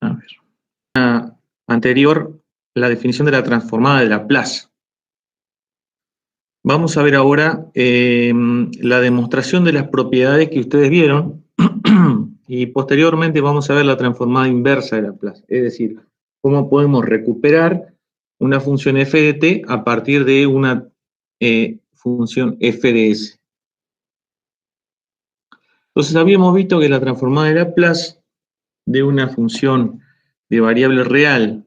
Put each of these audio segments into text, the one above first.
A ver. Anterior, la definición de la transformada de Laplace. Vamos a ver ahora la demostración de las propiedades que ustedes vieron y posteriormente vamos a ver la transformada inversa de Laplace, es decir, cómo podemos recuperar una función f de t a partir de una función f de s. Entonces habíamos visto que la transformada de Laplace de una función de variable real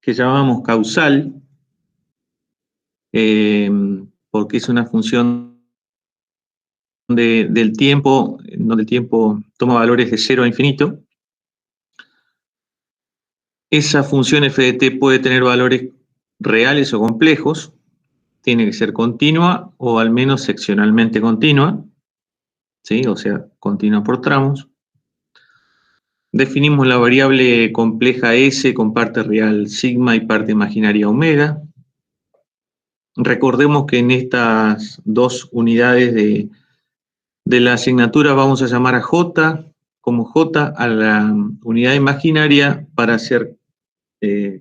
que llamamos causal, porque es una función del tiempo, donde el tiempo toma valores de 0 a infinito. Esa función f de t puede tener valores reales o complejos, tiene que ser continua o al menos seccionalmente continua, ¿sí? O sea, continua por tramos. Definimos la variable compleja s con parte real sigma y parte imaginaria omega. Recordemos que en estas dos unidades de la asignatura vamos a llamar a j como j a la unidad imaginaria para ser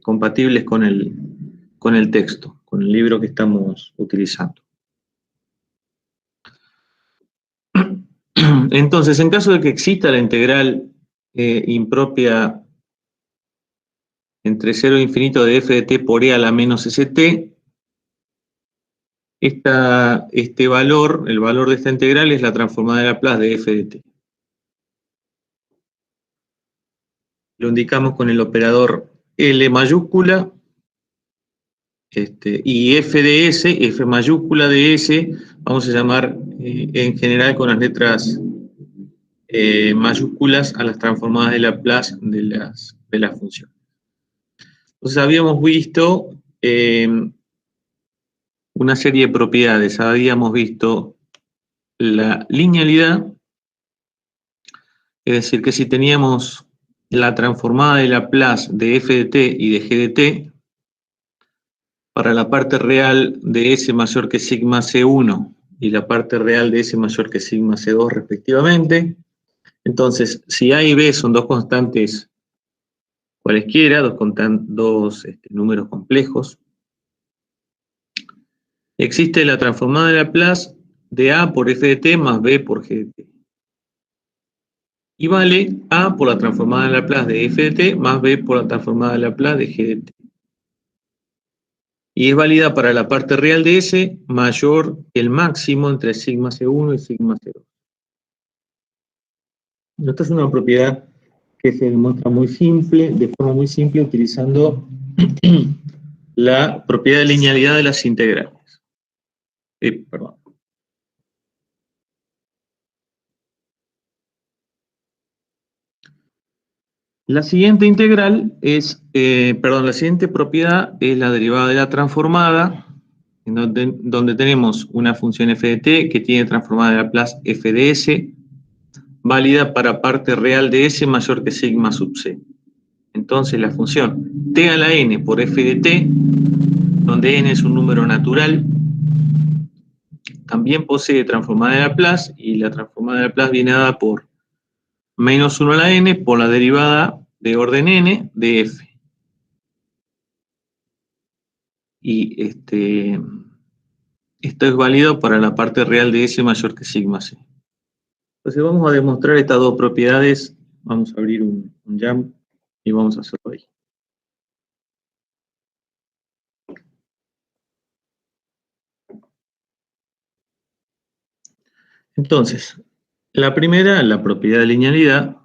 compatibles con el texto, con el libro que estamos utilizando. Entonces, en caso de que exista la integral impropia entre 0 e infinito de f de t por e a la menos st, este valor, el valor de esta integral es la transformada de Laplace de f de t. Lo indicamos con el operador L mayúscula, y f de s, f mayúscula de s, vamos a llamar en general con las letras mayúsculas a las transformadas de Laplace de las funciones. Entonces habíamos visto una serie de propiedades, habíamos visto la linealidad, es decir, que si teníamos la transformada de Laplace de f de t y de g de t, para la parte real de s mayor que sigma c1 y la parte real de s mayor que sigma c2 respectivamente, entonces si a y b son dos constantes cualesquiera, dos números complejos, existe la transformada de Laplace de a por f de t más b por g de t. Y vale a por la transformada de Laplace de f de t más b por la transformada de Laplace de g de t. Y es válida para la parte real de S mayor que el máximo entre sigma C1 y sigma C2. Esta es una propiedad que se demuestra muy simple, de forma muy simple, utilizando la propiedad de linealidad de las integrales. Perdón. La siguiente integral es, la siguiente propiedad es la derivada de la transformada, en donde tenemos una función f de t que tiene transformada de Laplace f de s, válida para parte real de s mayor que sigma sub c. Entonces la función t a la n por f de t, donde n es un número natural, también posee transformada de Laplace, y la transformada de Laplace viene dada por menos 1 a la n por la derivada de orden n de f. Y esto es válido para la parte real de s mayor que sigma c. Entonces vamos a demostrar estas dos propiedades. Vamos a abrir un jump y vamos a hacerlo ahí. Entonces, la primera, la propiedad de linealidad,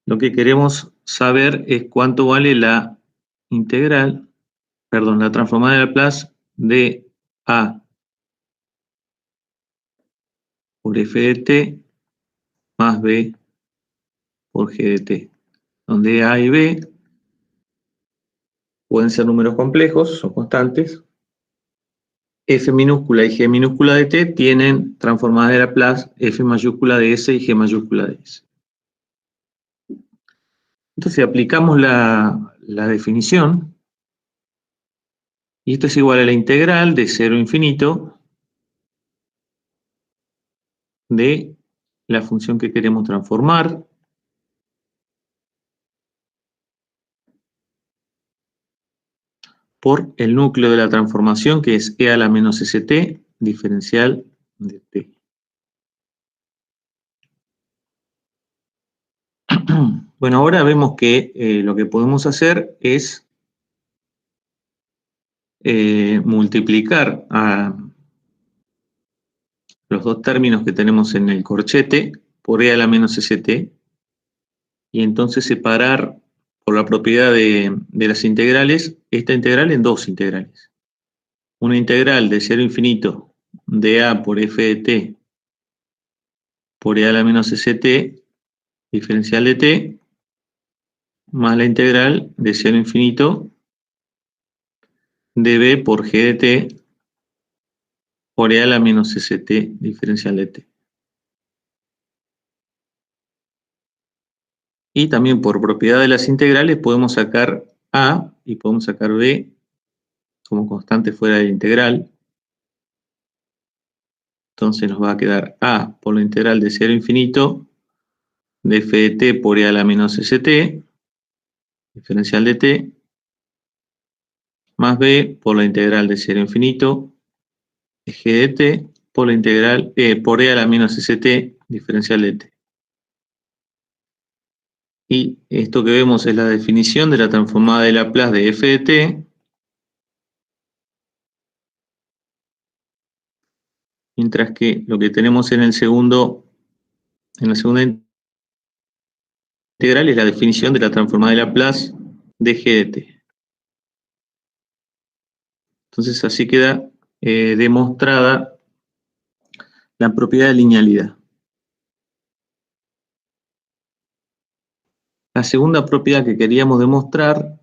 lo que queremos saber es cuánto vale la integral, la transformada de Laplace de a por f de t más b por g de t, donde a y b pueden ser números complejos, son constantes. F minúscula y G minúscula de t tienen transformada de Laplace F mayúscula de S y G mayúscula de S. Entonces aplicamos la definición, y esto es igual a la integral de 0 a infinito de la función que queremos transformar. Por el núcleo de la transformación, que es e a la menos st, diferencial de t. Bueno, ahora vemos que lo que podemos hacer es multiplicar a los dos términos que tenemos en el corchete por e a la menos st, y entonces separar por la propiedad de las integrales, esta integral en dos integrales. Una integral de 0 a infinito de a por f de t por e a la menos st, diferencial de t, más la integral de 0 a infinito de b por g de t por e a la menos st, diferencial de t. Y también por propiedad de las integrales podemos sacar a y podemos sacar b como constante fuera de la integral. Entonces nos va a quedar a por la integral de 0 a infinito de f de t por e a la menos st, diferencial de t, más b por la integral de 0 a infinito de g de t por la integral por e a la menos st, diferencial de t. Y esto que vemos es la definición de la transformada de Laplace de f de t, mientras que lo que tenemos en la segunda integral es la definición de la transformada de Laplace de g de t. Entonces así queda demostrada la propiedad de linealidad. La segunda propiedad que queríamos demostrar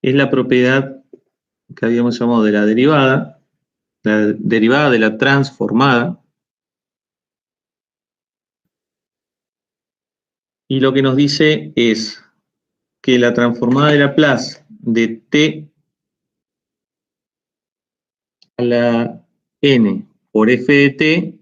es la propiedad que habíamos llamado de la derivada de la transformada. Y lo que nos dice es que la transformada de Laplace de t a la n por f de t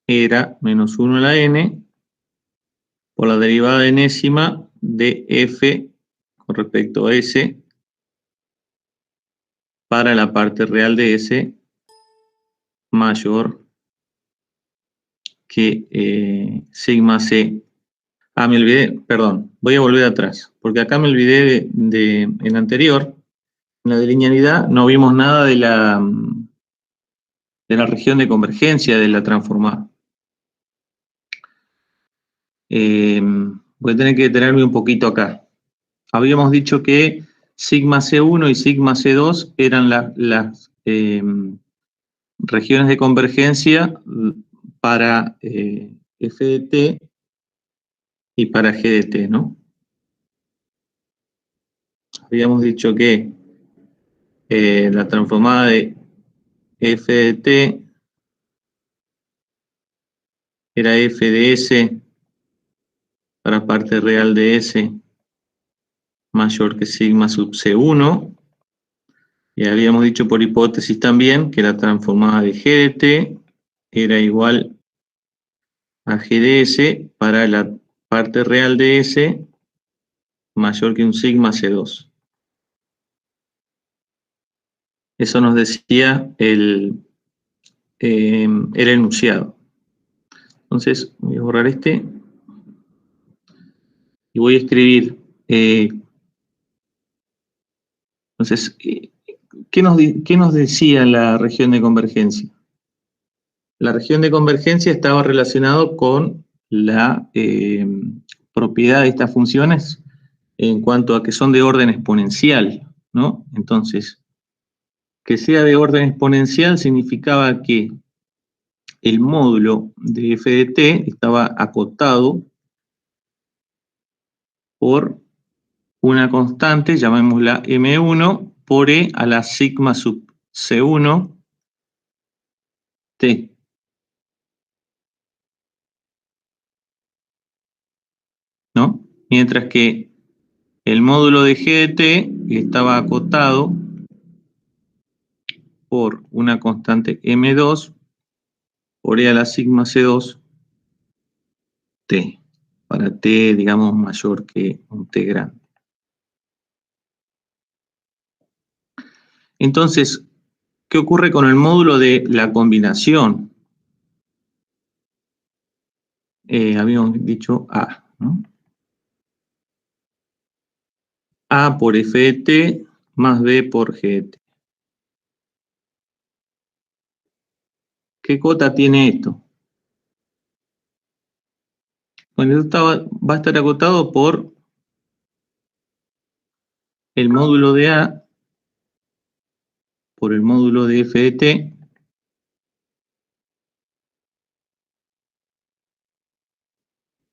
era menos 1 a la n por la derivada enésima de f con respecto a s para la parte real de s mayor que sigma c. Ah, me olvidé, perdón, voy a volver atrás, porque acá me olvidé en anterior, en la de linealidad no vimos nada de la región de convergencia de la transformada. Voy a tener que detenerme un poquito acá. Habíamos dicho que sigma C1 y sigma C2 eran las regiones de convergencia para f de t y para g de t, ¿no? Habíamos dicho que la transformada de f de t era f de s para parte real de s mayor que sigma sub C1. Y habíamos dicho por hipótesis también que la transformada de g de t era igual a g de s para la parte real de s mayor que un sigma C2. Eso nos decía el enunciado. Entonces voy a borrar este y voy a escribir. Entonces, ¿qué nos decía la región de convergencia? La región de convergencia estaba relacionado con la propiedad de estas funciones en cuanto a que son de orden exponencial, ¿no? Entonces, que sea de orden exponencial significaba que el módulo de f de t estaba acotado por una constante, llamémosla m1, por e a la sigma sub c1 t. mientras que el módulo de G de T estaba acotado por una constante M2 por E a la sigma C2 T, para T, digamos, mayor que un T grande. Entonces, ¿qué ocurre con el módulo de la combinación? Habíamos dicho A, ¿no? A por F de T más B por G de T. ¿Qué cota tiene esto? Bueno, esto va a estar acotado por el módulo de A por el módulo de F de T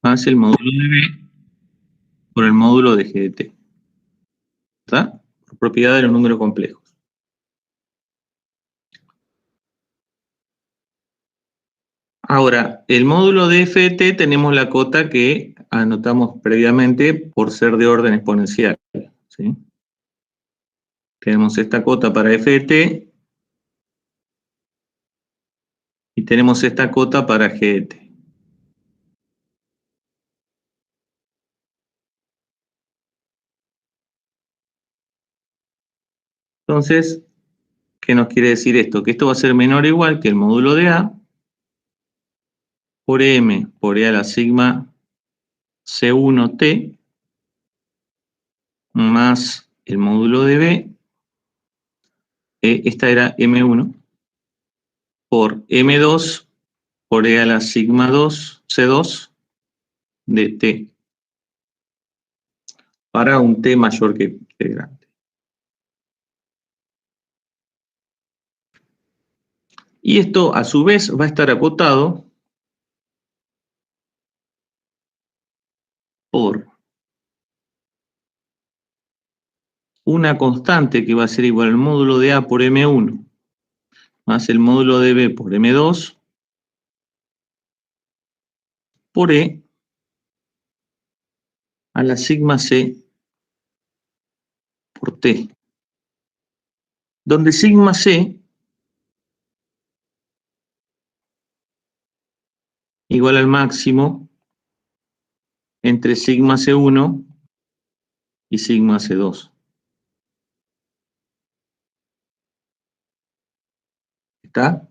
más el módulo de B por el módulo de G de T. ¿Está? Por propiedad de los números complejos. Ahora, el módulo de F de T tenemos la cota que anotamos previamente por ser de orden exponencial, ¿sí? Tenemos esta cota para F de T y tenemos esta cota para G de T. Entonces, ¿qué nos quiere decir esto? Que esto va a ser menor o igual que el módulo de A por M por E a la sigma C1T más el módulo de B, esta era M1, por M2 por E a la sigma 2, C2 de T, para un T mayor que T grande. Y esto, a su vez, va a estar acotado por una constante que va a ser igual al módulo de A por M1 más el módulo de B por M2 por E a la sigma C por T, donde sigma C igual al máximo entre sigma C1 y sigma C2. ¿Está?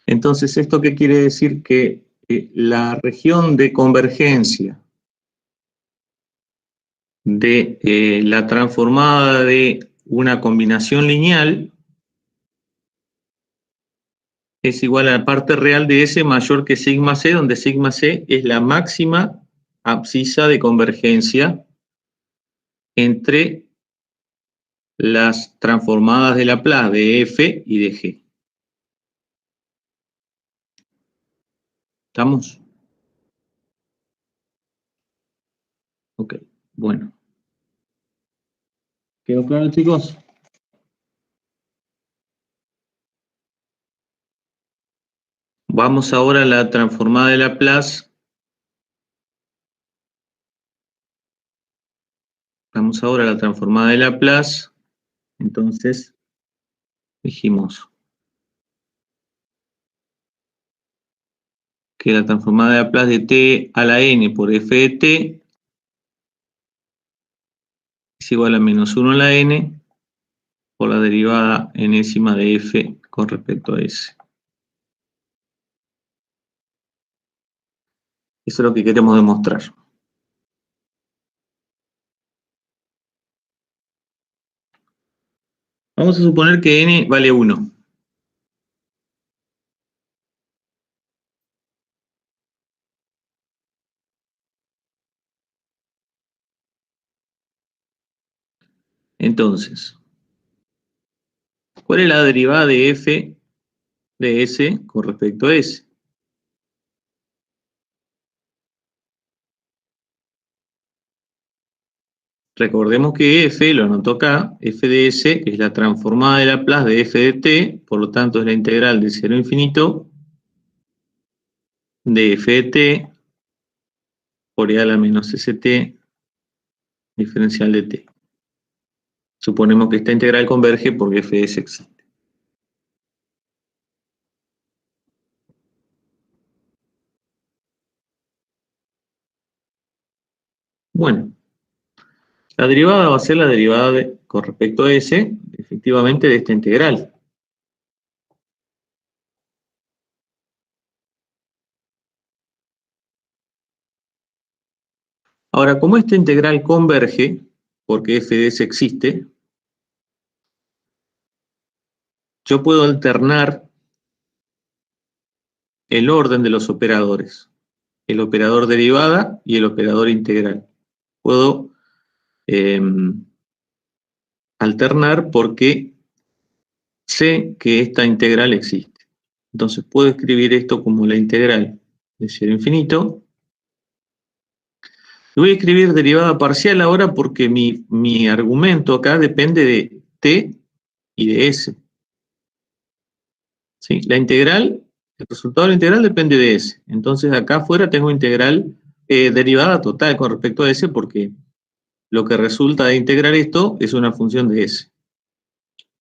Entonces, ¿esto qué quiere decir? Que la región de convergencia de la transformada de una combinación lineal es igual a la parte real de S mayor que sigma C, donde sigma C es la máxima abscisa de convergencia entre las transformadas de Laplace de F y de G. ¿Estamos? Ok, bueno. ¿Quedó claro, chicos? Vamos ahora a la transformada de Laplace. Vamos ahora a la transformada de Laplace. Entonces, dijimos que la transformada de Laplace de t a la n por f de t es igual a menos 1 a la n por la derivada enésima de f con respecto a s. Eso es lo que queremos demostrar. Vamos a suponer que n vale 1. Entonces, ¿cuál es la derivada de f de s con respecto a s? Recordemos que f, lo anoto acá, f de s es la transformada de Laplace de f de t, por lo tanto es la integral de 0 a infinito de f de t por e a la menos st diferencial de t. Suponemos que esta integral converge porque f de s existe. Bueno, la derivada va a ser la derivada con respecto a s, efectivamente, de esta integral. Ahora, como esta integral converge, porque f de s existe, yo puedo alternar el orden de los operadores, el operador derivada y el operador integral. Puedo alternar porque sé que esta integral existe. Entonces puedo escribir esto como la integral de 0 a infinito. Y voy a escribir derivada parcial ahora porque mi argumento acá depende de t y de s. ¿Sí? La integral, el resultado de la integral depende de s. Entonces acá afuera tengo integral derivada total con respecto a s porque lo que resulta de integrar esto es una función de s.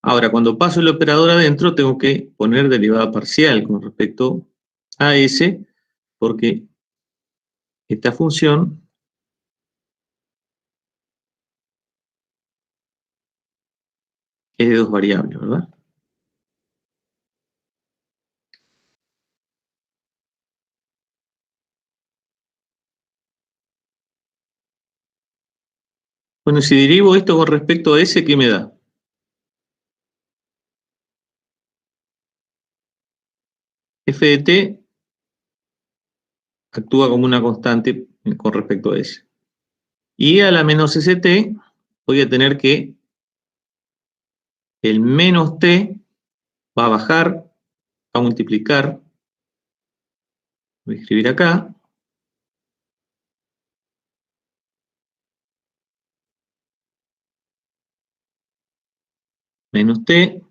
Ahora, cuando paso el operador adentro, tengo que poner derivada parcial con respecto a s, porque esta función es de dos variables, ¿verdad? Bueno, si derivo esto con respecto a s, ¿qué me da? F de t actúa como una constante con respecto a s. Y a la menos st voy a tener que el menos t va a bajar, va a multiplicar, voy a escribir acá, menos t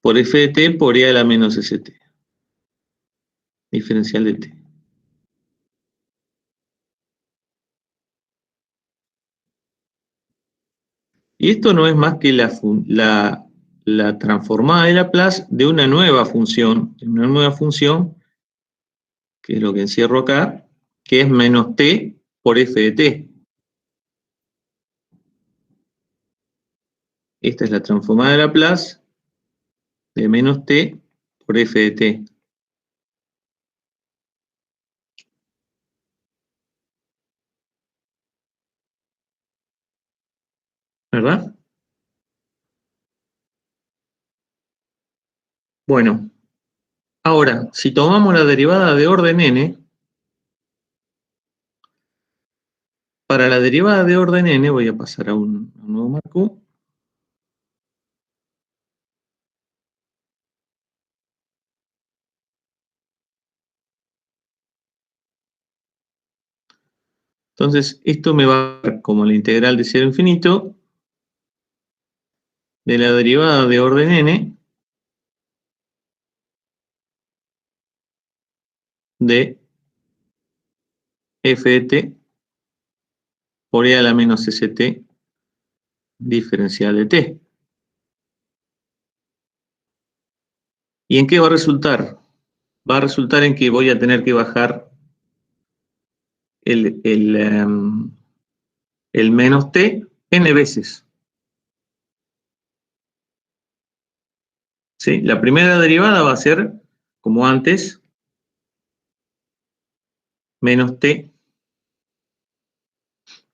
por f de t por e a la menos st, diferencial de t. Y esto no es más que la transformada de Laplace de una nueva función, que es lo que encierro acá, que es menos t por f de t. Esta es la transformada de Laplace de menos t por f de t. ¿Verdad? Bueno, ahora, si tomamos la derivada de orden n, para la derivada de orden n, voy a pasar a un nuevo marco. Entonces, esto me va a dar como la integral de 0 a infinito de la derivada de orden n de f de t por e a la menos st diferencial de t. ¿Y en qué va a resultar? Va a resultar en que voy a tener que bajar el menos t n veces. ¿Sí? La primera derivada va a ser, como antes, menos t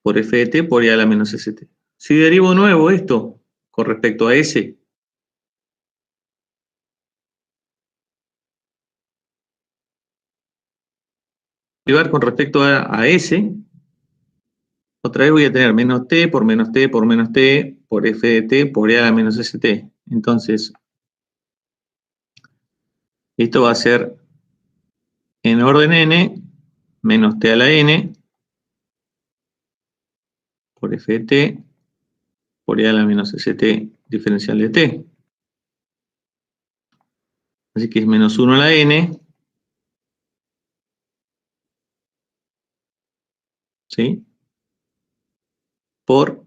por f de t por e a la menos st. Si derivo nuevo esto con respecto a s, derivar con respecto a s, otra vez voy a tener menos t por menos t por menos t por f de t por e a la menos st. Entonces, esto va a ser en orden n menos t a la n por f de t por e a la menos st diferencial de t. Así que es menos 1 a la n ¿sí? Por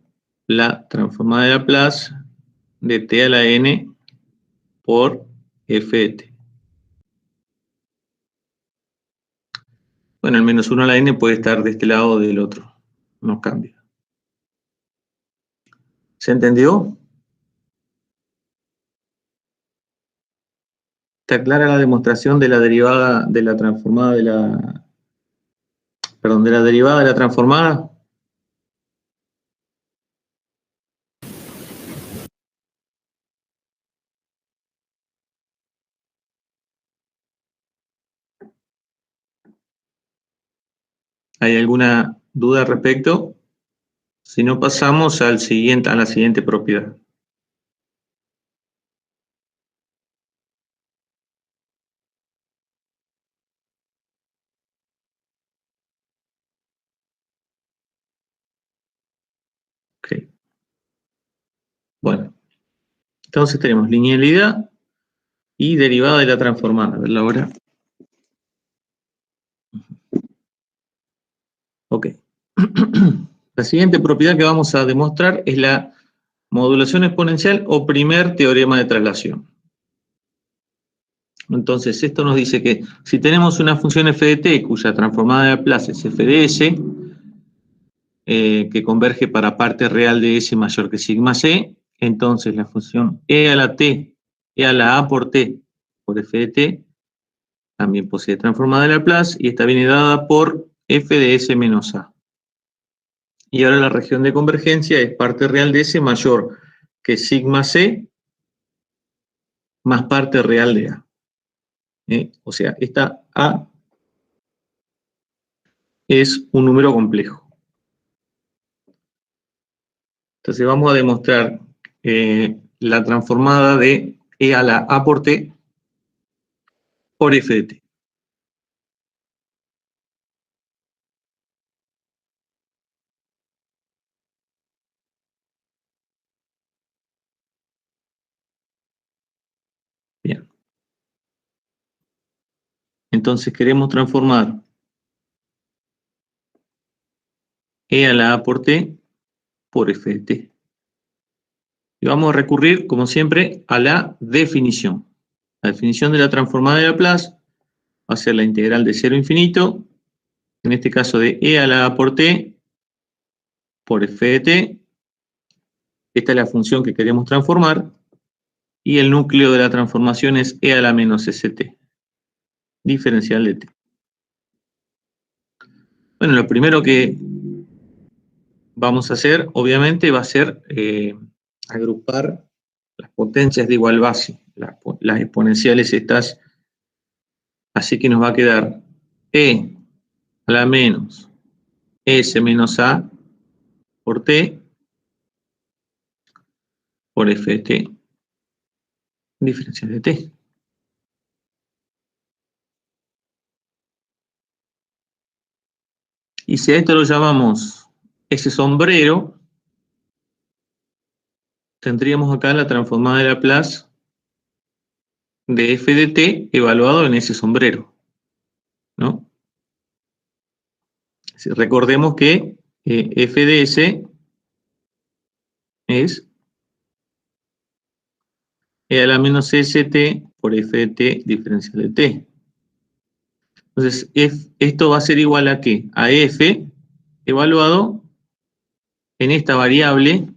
la transformada de Laplace de t a la n por f de t. Bueno, el menos 1 a la n puede estar de este lado o del otro, no cambia. ¿Se entendió? ¿Está clara la demostración de la derivada de la transformada de la... Perdón, de la derivada de la transformada? ¿Hay alguna duda al respecto? Si no, pasamos a la siguiente propiedad. Okay. Bueno, entonces tenemos linealidad y derivada de la transformada. A verla ahora. Ok. La siguiente propiedad que vamos a demostrar es la modulación exponencial o primer teorema de traslación. Entonces, esto nos dice que si tenemos una función f de t cuya transformada de Laplace es f de s, que converge para parte real de s mayor que sigma c, entonces la función e a la t, e a la a por t, por f de t, también posee transformada de Laplace y esta viene dada por f de s menos a. Y ahora la región de convergencia es parte real de s mayor que sigma c más parte real de a. O sea, esta a es un número complejo. Entonces vamos a demostrar la transformada de e a la a por t por f de t. Bien. Entonces queremos transformar e a la a por t por f de t. Y vamos a recurrir, como siempre, a la definición. La definición de la transformada de Laplace va a ser la integral de 0 a infinito, en este caso de e a la a por t por f de t. Esta es la función que queremos transformar. Y el núcleo de la transformación es e a la menos st, diferencial de t. Bueno, lo primero que vamos a hacer, obviamente, va a ser agrupar las potencias de igual base, las exponenciales estas, así que nos va a quedar e a la menos s menos a por t por f de t, diferencial de t. Y si a esto lo llamamos ese sombrero, tendríamos acá la transformada de Laplace de f de t evaluado en ese sombrero, ¿no? Recordemos que f de s es e a la menos st por f de t diferencial de t. Entonces, esto va a ser igual a ¿qué? A f evaluado en esta variable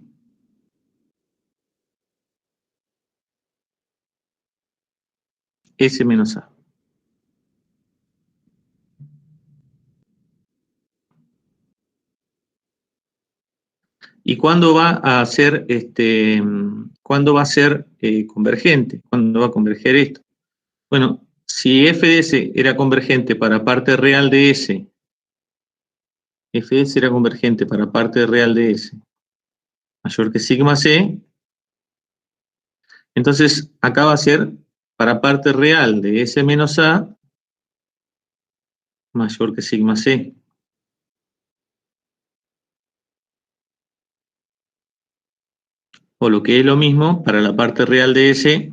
s menos a. ¿Y cuándo va a ser, cuándo va a ser convergente? ¿Cuándo va a converger esto? Bueno, si f de s era convergente para parte real de s, f de s era convergente para parte real de s mayor que sigma c, entonces acá va a ser para parte real de s menos a mayor que sigma c. O lo que es lo mismo, para la parte real de S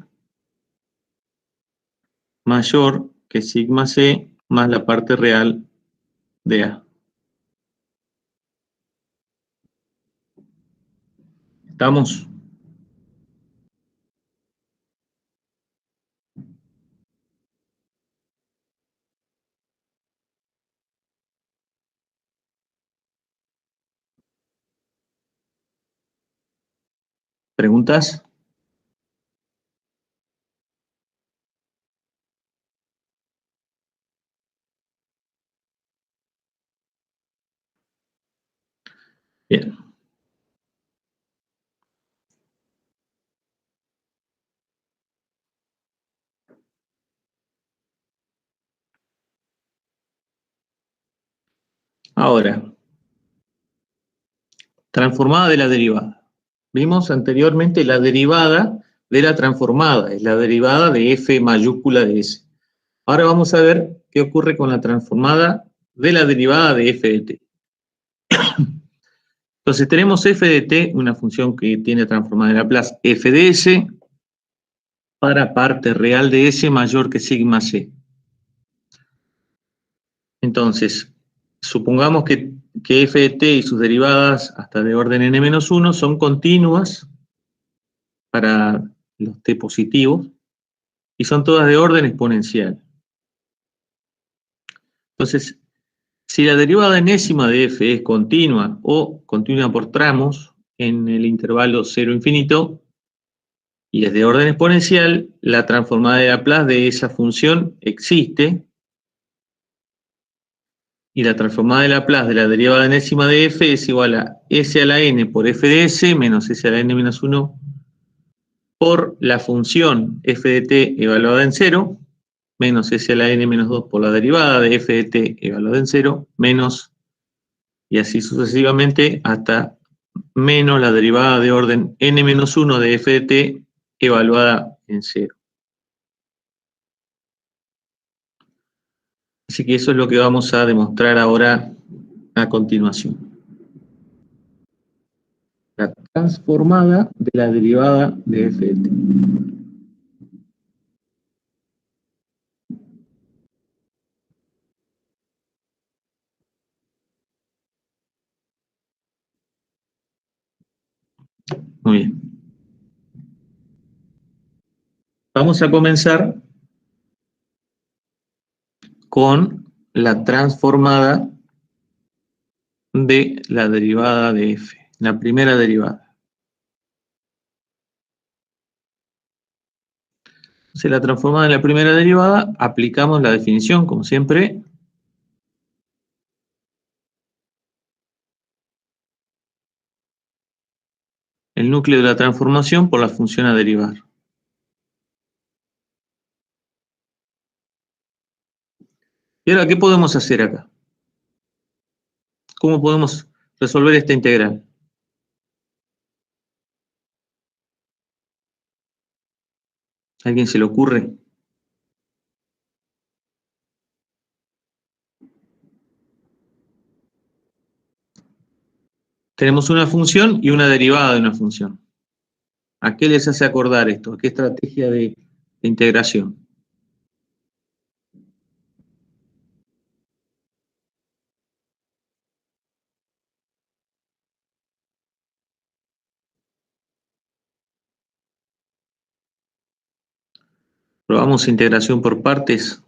mayor que sigma C más la parte real de A. ¿Estamos? ¿Preguntas? Bien. Ahora, transformada de la derivada. Vimos anteriormente la derivada de la transformada, es la derivada de f mayúscula de s. Ahora vamos a ver qué ocurre con la transformada de la derivada de f de t. Entonces tenemos f de t, una función que tiene transformada de Laplace, f de s para parte real de s mayor que sigma c. Entonces, supongamos que f de t y sus derivadas hasta de orden n-1 son continuas para los t positivos y son todas de orden exponencial. Entonces, si la derivada enésima de f es continua o continua por tramos en el intervalo 0 infinito y es de orden exponencial, la transformada de Laplace de esa función existe y la transformada de Laplace de la derivada enésima de f es igual a s a la n por f de s menos s a la n menos 1 por la función f de t evaluada en 0 menos s a la n menos 2 por la derivada de f de t evaluada en 0 menos, y así sucesivamente hasta menos la derivada de orden n menos 1 de f de t evaluada en 0. Así que eso es lo que vamos a demostrar ahora a continuación. La transformada de la derivada de f de t. Muy bien. Vamos a comenzar con la transformada de la derivada de f, la primera derivada. Entonces, la transformada de la primera derivada, aplicamos la definición, como siempre. El núcleo de la transformación por la función a derivar. Y ahora, ¿qué podemos hacer acá? ¿Cómo podemos resolver esta integral? ¿A alguien se le ocurre? Tenemos una función y una derivada de una función. ¿A qué les hace acordar esto? ¿A qué estrategia de integración? Probamos integración por partes.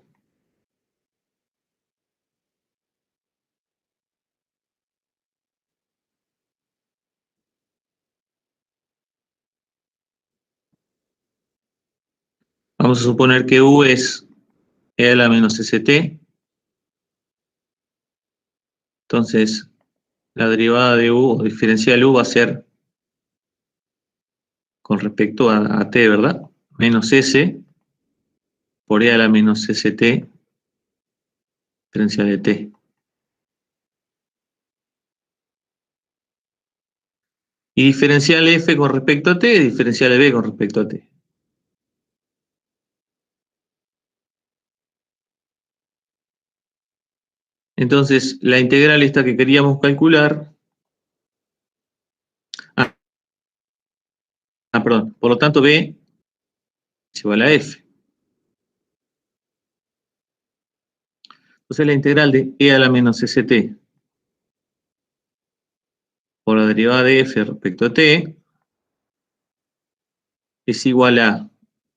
Vamos a suponer que u es e a la menos st. Entonces, la derivada de u o diferencial u va a ser con respecto a t, ¿verdad? Menos s por e a la menos st diferencial de t. Y diferencial f con respecto a t, diferencial de b con respecto a t. Entonces, la integral esta que queríamos calcular... perdón. Por lo tanto, b es igual a f. Entonces, la integral de e a la menos st por la derivada de f respecto a t es igual a,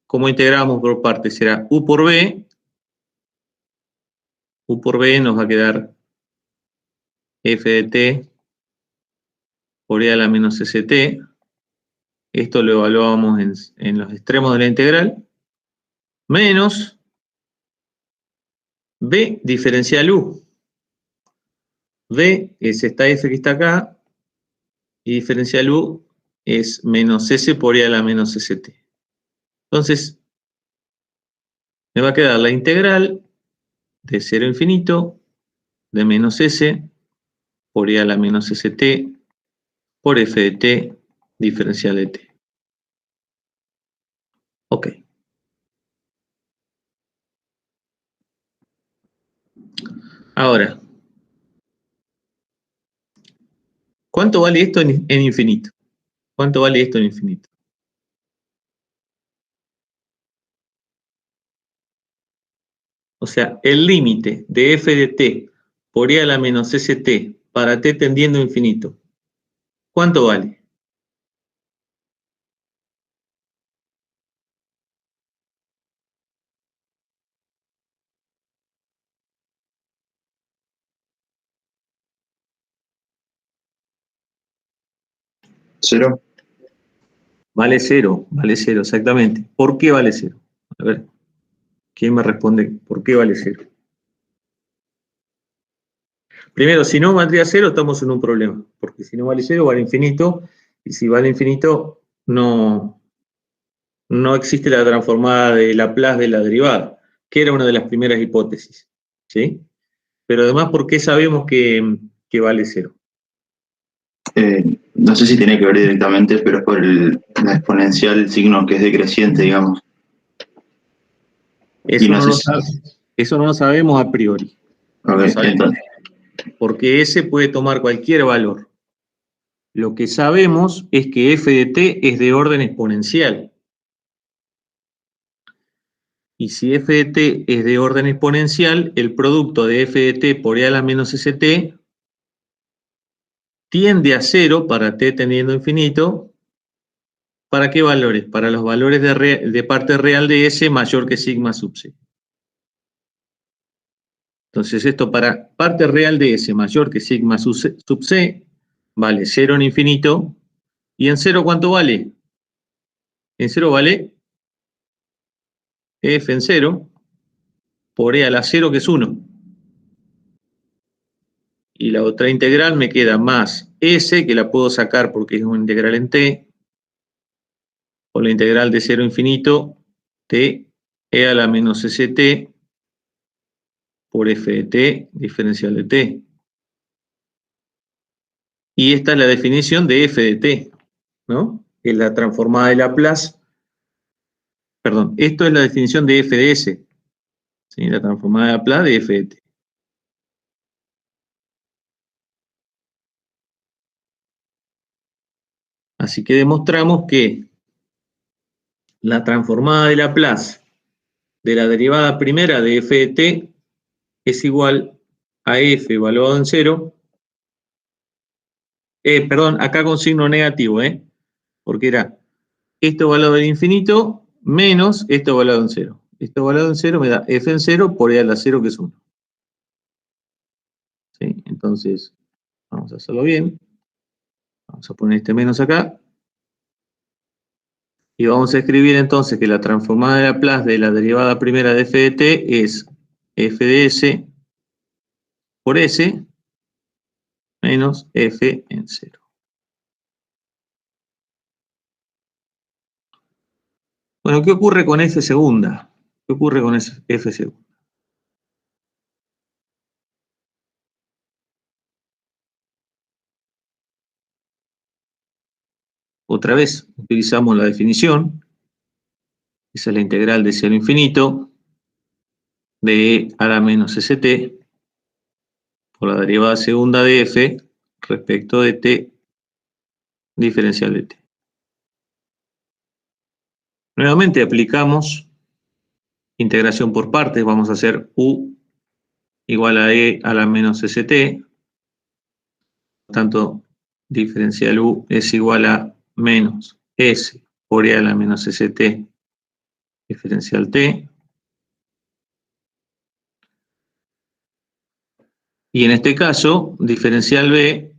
como integramos por partes, será U por B. U por B nos va a quedar f de t por e a la menos st. Esto lo evaluábamos en los extremos de la integral. Menos b diferencial u. b es esta f que está acá, y diferencial u es menos s por e a la menos st. Entonces, me va a quedar la integral de 0 a infinito de menos s por e a la menos st por f de t diferencial de t. Ok. Ahora, ¿cuánto vale esto en infinito? ¿Cuánto vale esto en infinito? O sea, el límite de f de t por e a la menos st para t tendiendo a infinito, ¿cuánto vale? Cero. Vale cero, exactamente. ¿Por qué vale cero? A ver, ¿quién me responde por qué vale cero? Primero, si no valdría cero, estamos en un problema, porque si no vale cero, vale infinito, y si vale infinito, no existe la transformada de Laplace de la derivada, que era una de las primeras hipótesis, ¿sí? Pero además, ¿por qué sabemos que vale cero? No sé si tiene que ver directamente, pero es por la exponencial, el signo que es decreciente, digamos. Eso no lo sabemos a priori. Okay, No sabemos, entonces, porque S puede tomar cualquier valor. Lo que sabemos es que f de t es de orden exponencial. Y si f de t es de orden exponencial, el producto de f de t por e a la menos st tiende a cero para t tendiendo a infinito. ¿Para qué valores? Para los valores de parte real de S mayor que sigma sub c. Entonces esto para parte real de S mayor que sigma sub c vale 0 en infinito. ¿Y en 0 cuánto vale? En 0 vale f en 0 por e a la 0 que es 1. Y la otra integral me queda más s, que la puedo sacar porque es una integral en t, por la integral de 0 a infinito t e a la menos st por f de t diferencial de t. Y esta es la definición de f de t, ¿no? Que es la transformada de Laplace. Perdón, esto es la definición de f de s, ¿sí? La transformada de Laplace de f de t. Así que demostramos que la transformada de Laplace de la derivada primera de f de t es igual a f evaluado en 0. Perdón, acá con signo negativo, porque era esto evaluado en infinito menos esto evaluado en 0. Esto evaluado en 0 me da f en 0 por e a la 0 que es 1. ¿Sí? Entonces, vamos a hacerlo bien. Vamos a poner este menos acá. Y vamos a escribir entonces que la transformada de Laplace de la derivada primera de f de t es f de s por s menos f en 0. Bueno, ¿qué ocurre con f segunda? ¿Qué ocurre con f segunda? Otra vez, utilizamos la definición. Esa es la integral de 0 a infinito de e a la menos st por la derivada segunda de f respecto de t diferencial de t. Nuevamente aplicamos integración por partes. Vamos a hacer u igual a e a la menos st. Por tanto, diferencial u es igual a menos s por E a la menos ST diferencial T. Y en este caso, diferencial B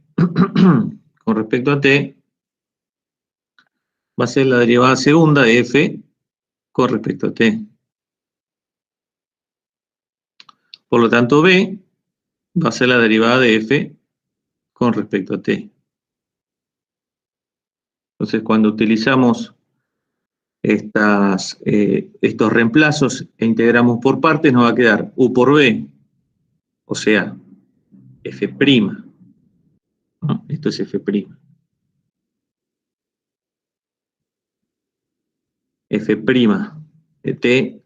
con respecto a T va a ser la derivada segunda de F con respecto a T. Por lo tanto, B va a ser la derivada de F con respecto a T. Entonces, cuando utilizamos estos reemplazos e integramos por partes, nos va a quedar U por B, o sea, F', ¿no? Esto es F'. F' de T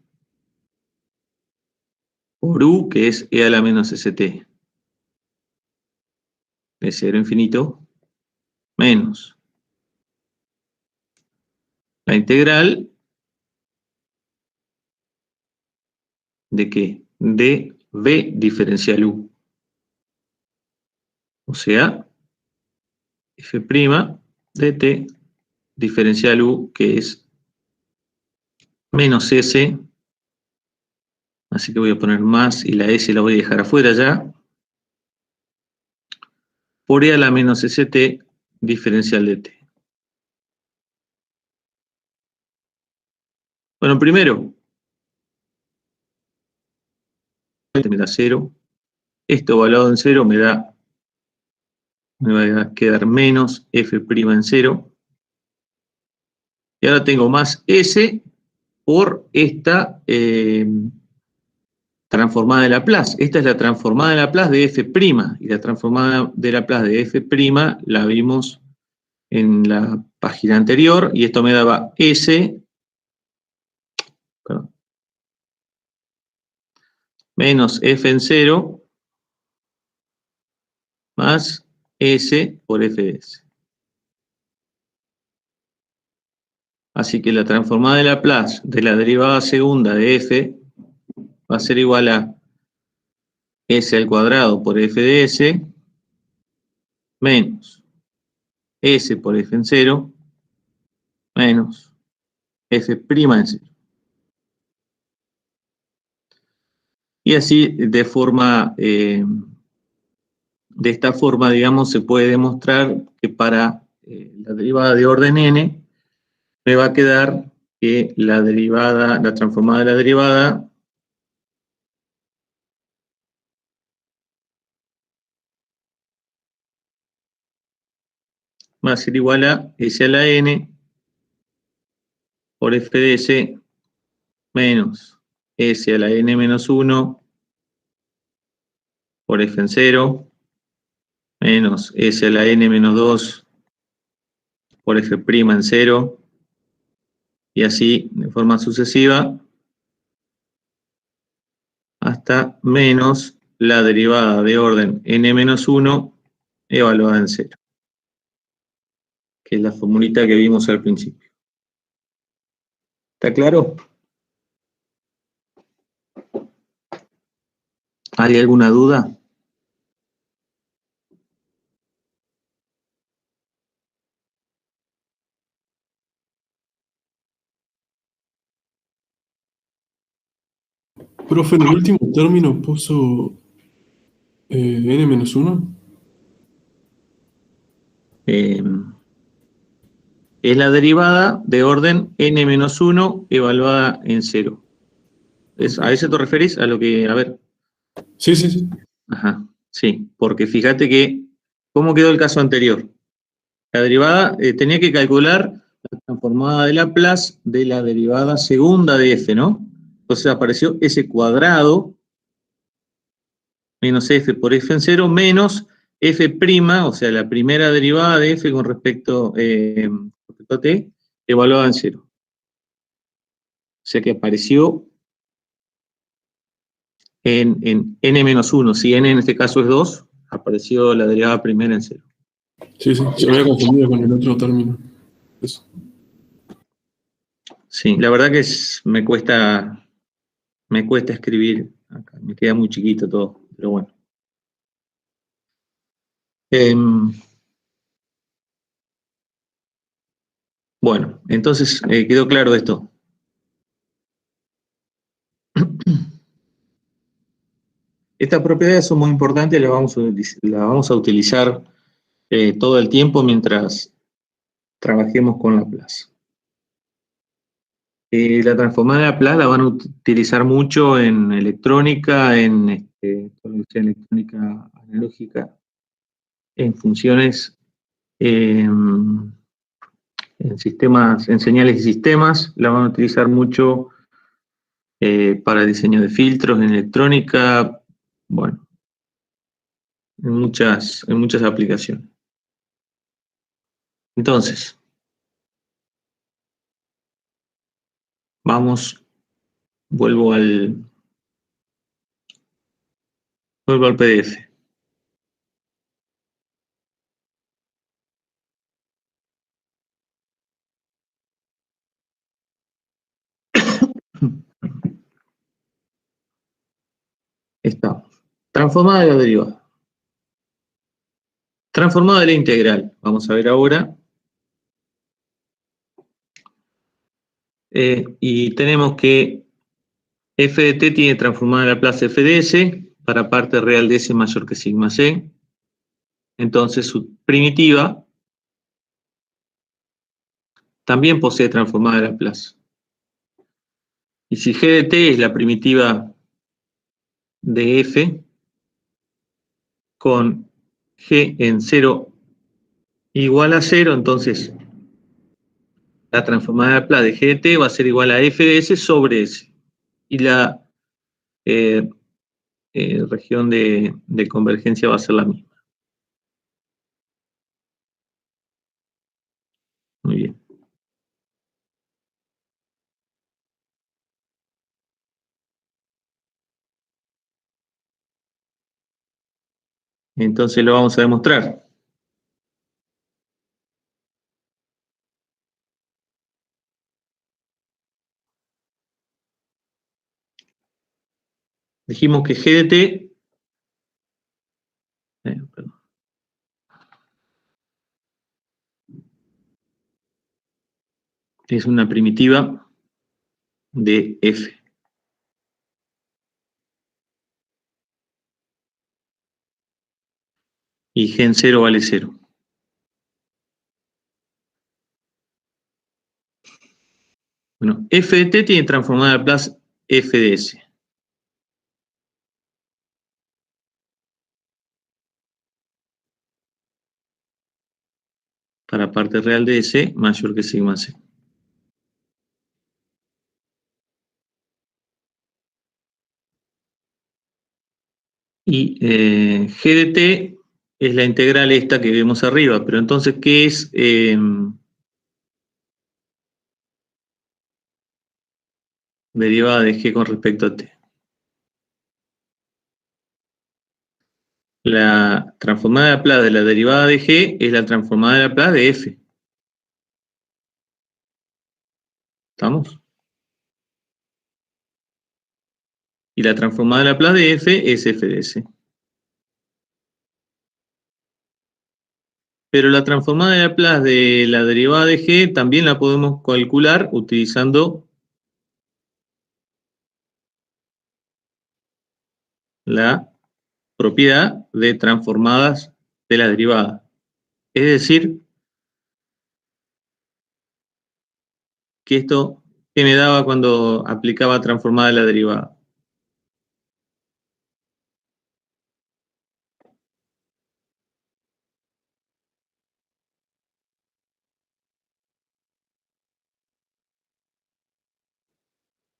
por U, que es E a la menos ST. De 0 a infinito, menos la integral ¿de qué? De B diferencial U. O sea, F' de T diferencial U, que es menos S, así que voy a poner más y la S la voy a dejar afuera ya, por E a la menos ST diferencial de T. Bueno, primero, este me da 0, esto evaluado en 0 me va a quedar menos F' en 0, y ahora tengo más S por esta transformada de Laplace. Esta es la transformada de Laplace de F', y la transformada de Laplace de F' la vimos en la página anterior, y esto me daba S, perdón, menos F en 0, más S por F de S. Así que la transformada de Laplace de la derivada segunda de F va a ser igual a S al cuadrado por F de S, menos S por F en 0, menos F' en 0. Y así, de esta forma, digamos, se puede demostrar que para la derivada de orden n, me va a quedar que la transformada de la derivada va a ser igual a S a la n por F de S menos S a la n menos 1 por F en 0 menos S a la n menos 2 por F' en 0, y así de forma sucesiva hasta menos la derivada de orden n-1 evaluada en 0, que es la formulita que vimos al principio. ¿Está claro? ¿Hay alguna duda? Profe, en el último término puso n-1. Es la derivada de orden n-1 evaluada en 0. ¿A eso te referís? A lo que, a ver. Sí, sí, sí. Ajá, sí, porque fíjate que, ¿cómo quedó el caso anterior? La derivada, tenía que calcular la transformada de Laplace de la derivada segunda de f, ¿no? Entonces apareció s cuadrado menos f por f en 0 menos f', o sea, la primera derivada de f con respecto a t, evaluada en 0. O sea que apareció en n-1. Si n en este caso es 2, apareció la derivada primera en 0. Sí, sí, se me había confundido con el otro término. Eso. Sí, la verdad que me cuesta escribir acá, me queda muy chiquito todo, pero bueno. Bueno, entonces quedó claro esto. Estas propiedades son muy importantes, las vamos a utilizar todo el tiempo mientras trabajemos con Laplace. La transformada de Laplace la van a utilizar mucho en electrónica, en electrónica analógica, en funciones, en sistemas, en señales y sistemas, la van a utilizar mucho para diseño de filtros en electrónica, bueno, en muchas aplicaciones. Entonces, vuelvo al PDF. Estamos. Transformada de la derivada. Transformada de la integral. Vamos a ver ahora. Y tenemos que f de t tiene transformada la Laplace f de s para parte real de s mayor que sigma c. Entonces su primitiva también posee transformada de Laplace. Y si g de t es la primitiva de f con g en 0 igual a 0, entonces la transformada de Laplace de g de t va a ser igual a f de s sobre s. Y la región de convergencia va a ser la misma. Muy bien. Entonces lo vamos a demostrar. Dijimos que g de t es una primitiva de f. Y g en 0 vale 0. Bueno, f de t tiene transformada la Laplace f de s. Para parte real de s mayor que sigma c. Y g de t es la integral esta que vemos arriba, pero entonces, ¿qué es derivada de g con respecto a t? La transformada de Laplace de la derivada de g es la transformada de Laplace de f. ¿Estamos? Y la transformada de Laplace de f es f de s. Pero la transformada de Laplace de la derivada de g también la podemos calcular utilizando la propiedad de transformadas de la derivada. Es decir, que esto que me daba cuando aplicaba transformada de la derivada.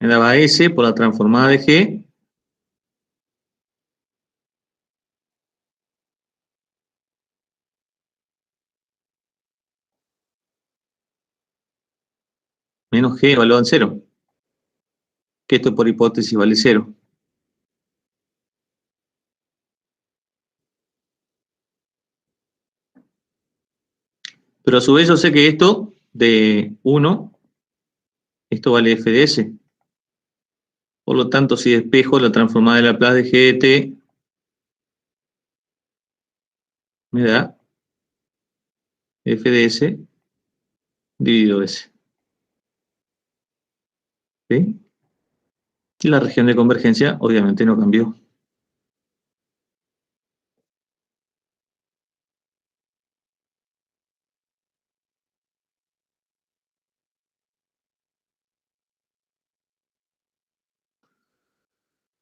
Me daba S por la transformada de G menos G evaluado en 0. Que esto por hipótesis vale 0. Pero a su vez yo sé que esto de 1, esto vale f de s. Por lo tanto, si despejo la transformada de Laplace de g de t, me da f de s dividido S. ¿Sí? Y la región de convergencia obviamente no cambió.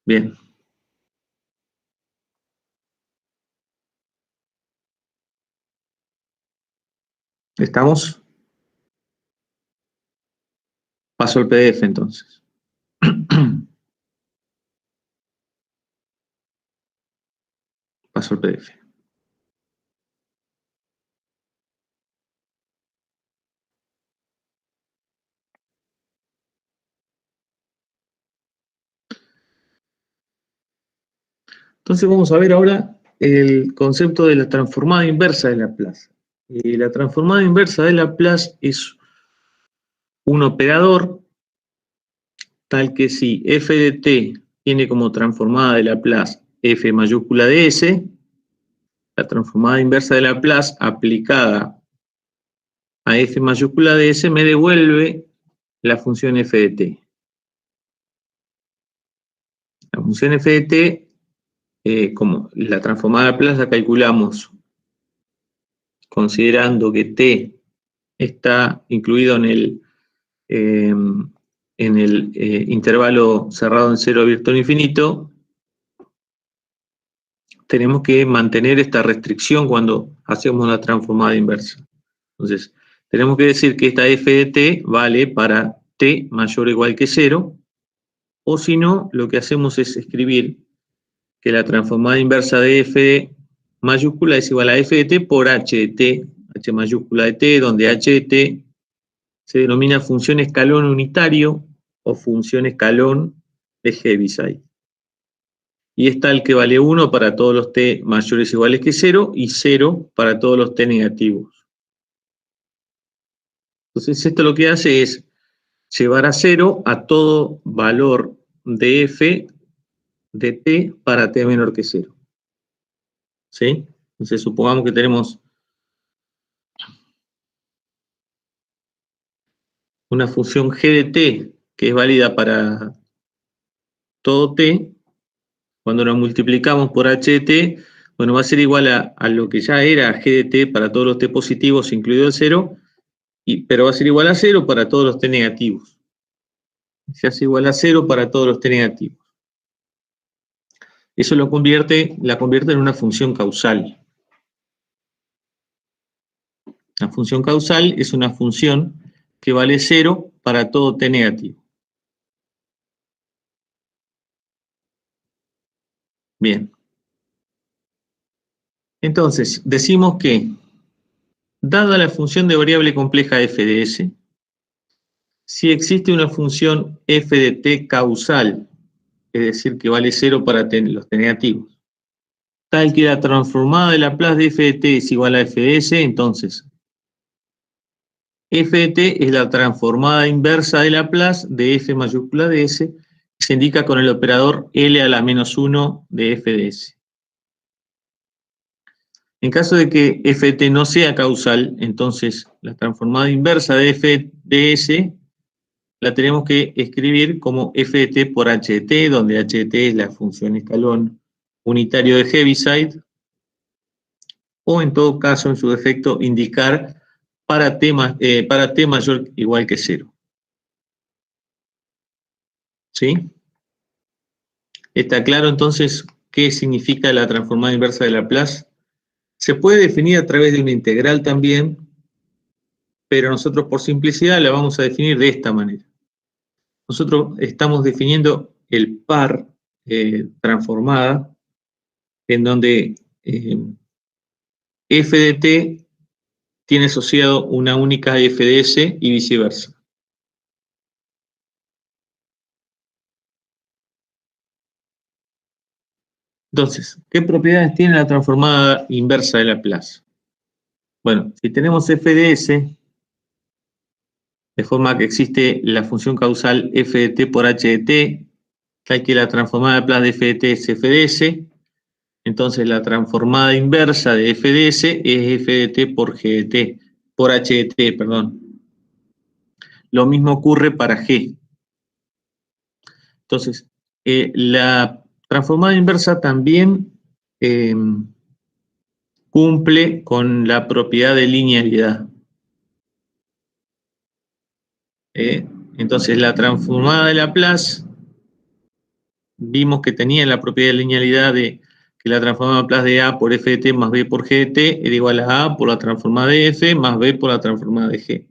Bien. ¿Estamos? Paso el PDF entonces. Paso el PDF. Entonces vamos a ver ahora el concepto de la transformada inversa de Laplace. La transformada inversa de Laplace es un operador tal que si f de t tiene como transformada de Laplace f mayúscula de s, la transformada inversa de Laplace aplicada a f mayúscula de s me devuelve la función f de t. La función f de t, como la transformada de Laplace la calculamos considerando que t está incluido en el intervalo cerrado en 0 abierto al infinito, tenemos que mantener esta restricción cuando hacemos una transformada inversa. Entonces, tenemos que decir que esta f de t vale para t mayor o igual que 0, o si no, lo que hacemos es escribir que la transformada inversa de f mayúscula es igual a f de t por h de t, h mayúscula de t, donde h de t se denomina función escalón unitario o función escalón de Heaviside. Y es tal que vale 1 para todos los t mayores o iguales que 0 y 0 para todos los t negativos. Entonces esto lo que hace es llevar a 0 a todo valor de f de t para t menor que 0. ¿Sí? Entonces supongamos que tenemos una función g de t que es válida para todo t. Cuando lo multiplicamos por h de t, bueno, va a ser igual a lo que ya era g de t para todos los t positivos, incluido el 0, pero va a ser igual a 0 para todos los t negativos. Se hace igual a 0 para todos los t negativos. Eso la convierte en una función causal. La función causal es una función que vale 0 para todo t negativo. Bien. Entonces, decimos que, dada la función de variable compleja f de s, si existe una función f de t causal, es decir, que vale 0 para los t negativos, tal que la transformada de Laplace de f de t es igual a f de s, entonces f de t es la transformada inversa de Laplace de f mayúscula de s, que se indica con el operador L a la menos 1 de f de s. En caso de que f de t no sea causal, entonces la transformada inversa de f de s la tenemos que escribir como f de t por h de t, donde h de t es la función escalón unitario de Heaviside, o en todo caso, en su defecto, indicar para t mayor o igual que 0. ¿Sí? ¿Está claro entonces qué significa la transformada inversa de Laplace? Se puede definir a través de una integral también, pero nosotros por simplicidad la vamos a definir de esta manera. Nosotros estamos definiendo el par transformada, en donde f de t tiene asociado una única f de s y viceversa. Entonces, ¿qué propiedades tiene la transformada inversa de Laplace? Bueno, si tenemos f de s, de forma que existe la función causal f de t por h de t, tal que la transformada de Laplace de f de t es f de s, entonces la transformada inversa de f de s es f de t por g de t, por h de t, perdón. Lo mismo ocurre para G. Entonces, la transformada inversa también cumple con la propiedad de linealidad. Entonces, la transformada de Laplace, vimos que tenía la propiedad de linealidad de que la transformada de Laplace de A por f de t más b por g de t era igual a A por la transformada de f más b por la transformada de g.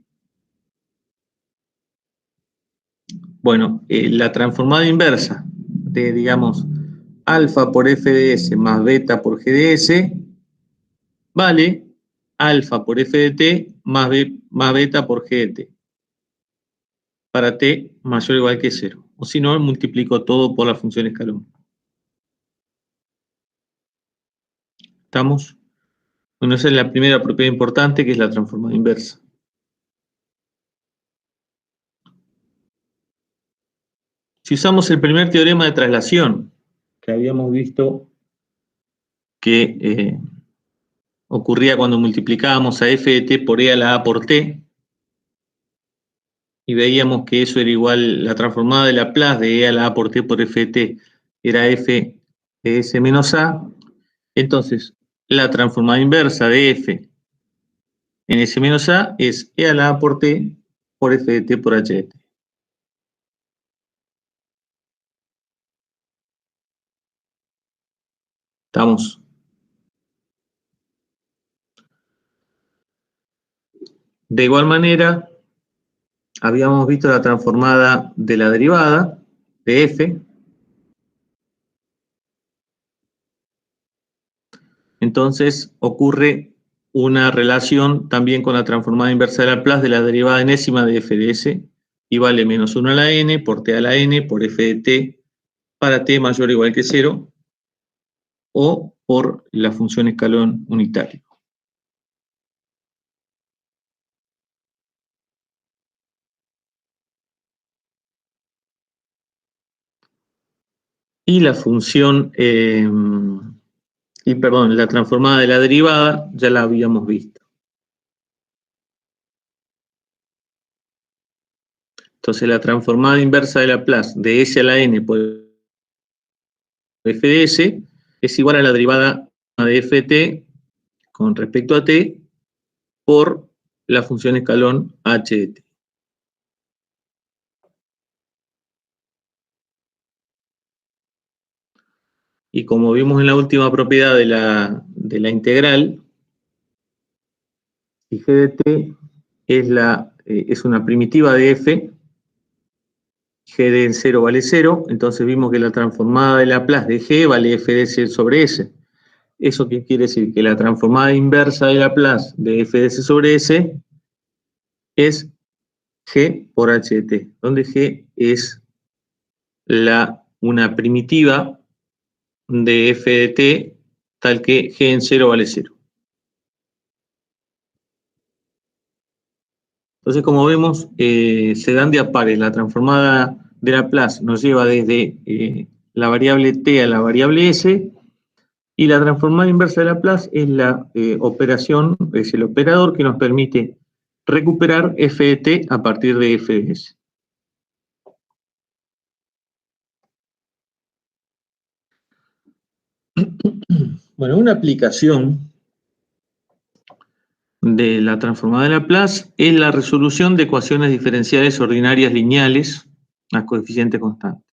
Bueno, la transformada inversa de, digamos, alfa por f de s más beta por g de s vale alfa por f de t más beta por g de t. Para t mayor o igual que 0. O si no, multiplico todo por la función escalón. ¿Estamos? Bueno, esa es la primera propiedad importante, que es la transformada inversa. Si usamos el primer teorema de traslación, que habíamos visto que ocurría cuando multiplicábamos a f de t por e a la a por t, y veíamos que eso era igual, la transformada de Laplace de e a la a por t por f de t era f de s menos a, entonces la transformada inversa de f en s menos a es e a la a por t por f de t por h de t. ¿Estamos? De igual manera, habíamos visto la transformada de la derivada de f. Entonces ocurre una relación también con la transformada inversa de Laplace de la derivada enésima de f de s, y vale menos 1 a la n por t a la n por f de t para t mayor o igual que 0, o por la función escalón unitario. Y la función, la transformada de la derivada ya la habíamos visto. Entonces la transformada inversa de Laplace de s a la n por f de s es igual a la derivada de f de t con respecto a t por la función escalón h de t. Y como vimos en la última propiedad de la integral, si g de t es una primitiva de f, g de 0 vale 0, entonces vimos que la transformada de Laplace de g vale f de s sobre s. ¿Eso qué quiere decir? Que la transformada inversa de Laplace de f de s sobre s es g por h de t, donde g es una primitiva de f de t, tal que g en 0 vale 0. Entonces, como vemos, se dan de a pares. La transformada de Laplace nos lleva desde la variable t a la variable s, y la transformada inversa de Laplace es la operación, es el operador que nos permite recuperar f de t a partir de f de s. Bueno, una aplicación de la transformada de Laplace es la resolución de ecuaciones diferenciales ordinarias lineales a coeficiente constante.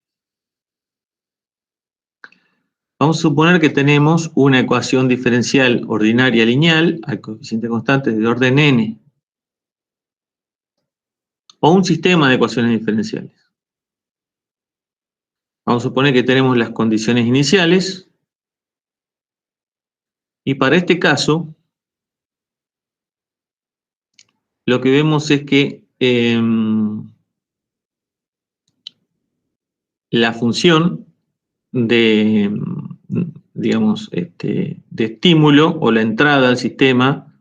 Vamos a suponer que tenemos una ecuación diferencial ordinaria lineal a coeficiente constante de orden n, o un sistema de ecuaciones diferenciales. Vamos a suponer que tenemos las condiciones iniciales, y para este caso lo que vemos es que la función de, digamos, de estímulo o la entrada al sistema,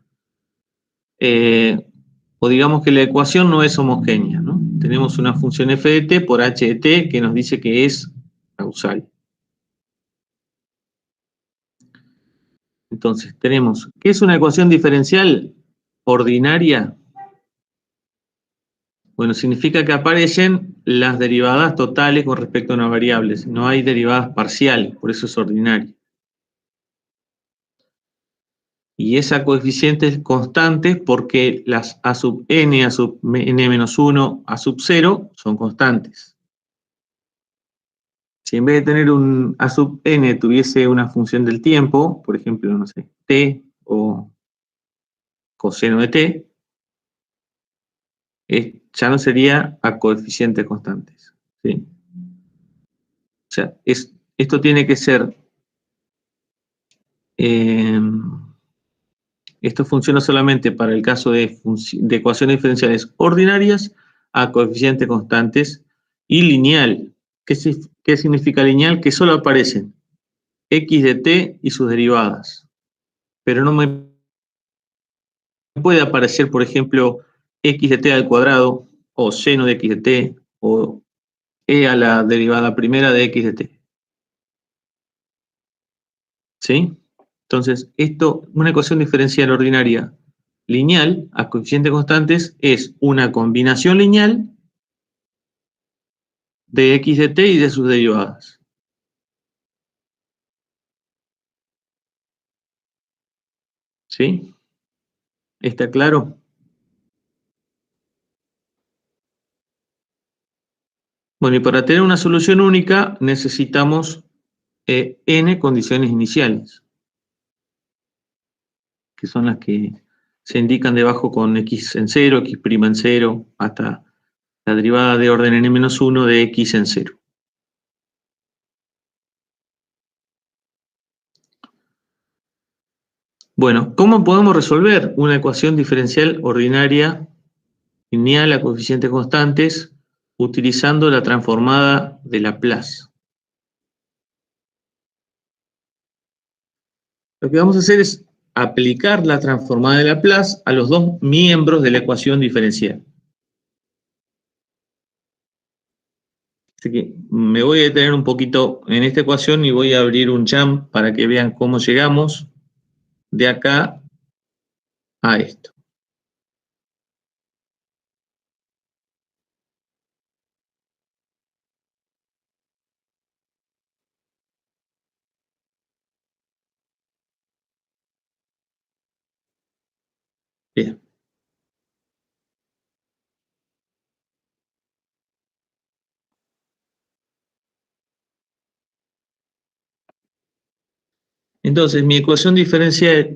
o digamos que la ecuación no es homogénea, ¿no? Tenemos una función f de t por h de t que nos dice que es causal. Entonces, tenemos, ¿qué es una ecuación diferencial ordinaria? Bueno, significa que aparecen las derivadas totales con respecto a una variable. No hay derivadas parciales, por eso es ordinaria. Y esa coeficiente es constante porque las a sub n, a sub n-1, a sub 0 son constantes. Si en vez de tener un a sub n tuviese una función del tiempo, por ejemplo, no sé, t o coseno de t, ya no sería a coeficientes constantes, ¿sí? O sea, esto tiene que ser... esto funciona solamente para el caso de ecuaciones diferenciales ordinarias a coeficientes constantes y lineal. ¿Qué significa lineal? Que solo aparecen x de t y sus derivadas. Pero no me puede aparecer, por ejemplo, x de t al cuadrado o seno de x de t o e a la derivada primera de x de t. ¿Sí? Entonces, una ecuación diferencial ordinaria lineal a coeficientes constantes es una combinación lineal de x de t y de sus derivadas. ¿Sí? ¿Está claro? Bueno, y para tener una solución única necesitamos n condiciones iniciales, que son las que se indican debajo con x en 0, x' en 0, hasta la derivada de orden n-1 de x en 0. Bueno, ¿cómo podemos resolver una ecuación diferencial ordinaria lineal a coeficientes constantes utilizando la transformada de Laplace? Lo que vamos a hacer es aplicar la transformada de Laplace a los dos miembros de la ecuación diferencial. Así que me voy a detener un poquito en esta ecuación y voy a abrir un jump para que vean cómo llegamos de acá a esto. Bien. Entonces, mi ecuación diferencial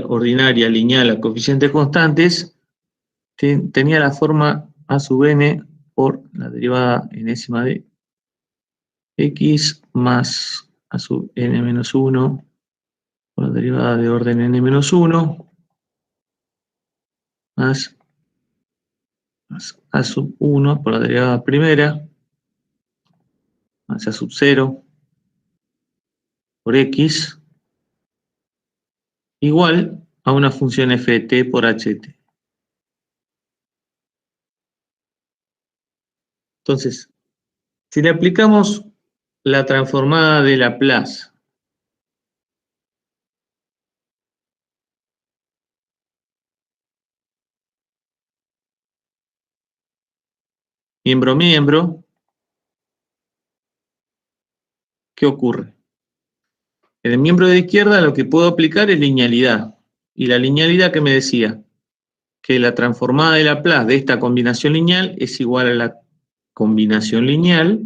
ordinaria lineal a coeficientes constantes tenía la forma a sub n por la derivada enésima de x más a sub n-1 por la derivada de orden n-1 más a sub 1 por la derivada primera más a sub 0 por x igual a una función f de t por h de t. Entonces, si le aplicamos la transformada de Laplace miembro a miembro, ¿qué ocurre? En el miembro de la izquierda lo que puedo aplicar es linealidad. Y la linealidad que me decía que la transformada de Laplace de esta combinación lineal es igual a la combinación lineal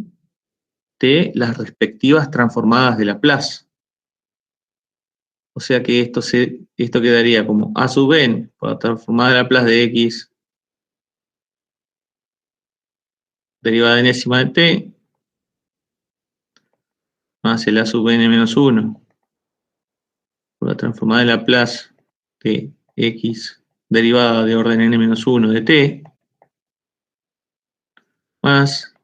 de las respectivas transformadas de Laplace. O sea que esto quedaría como a sub n por la transformada de Laplace de x derivada enésima de t más el a sub n menos 1 por la transformada de Laplace de x derivada de orden n menos 1 de t más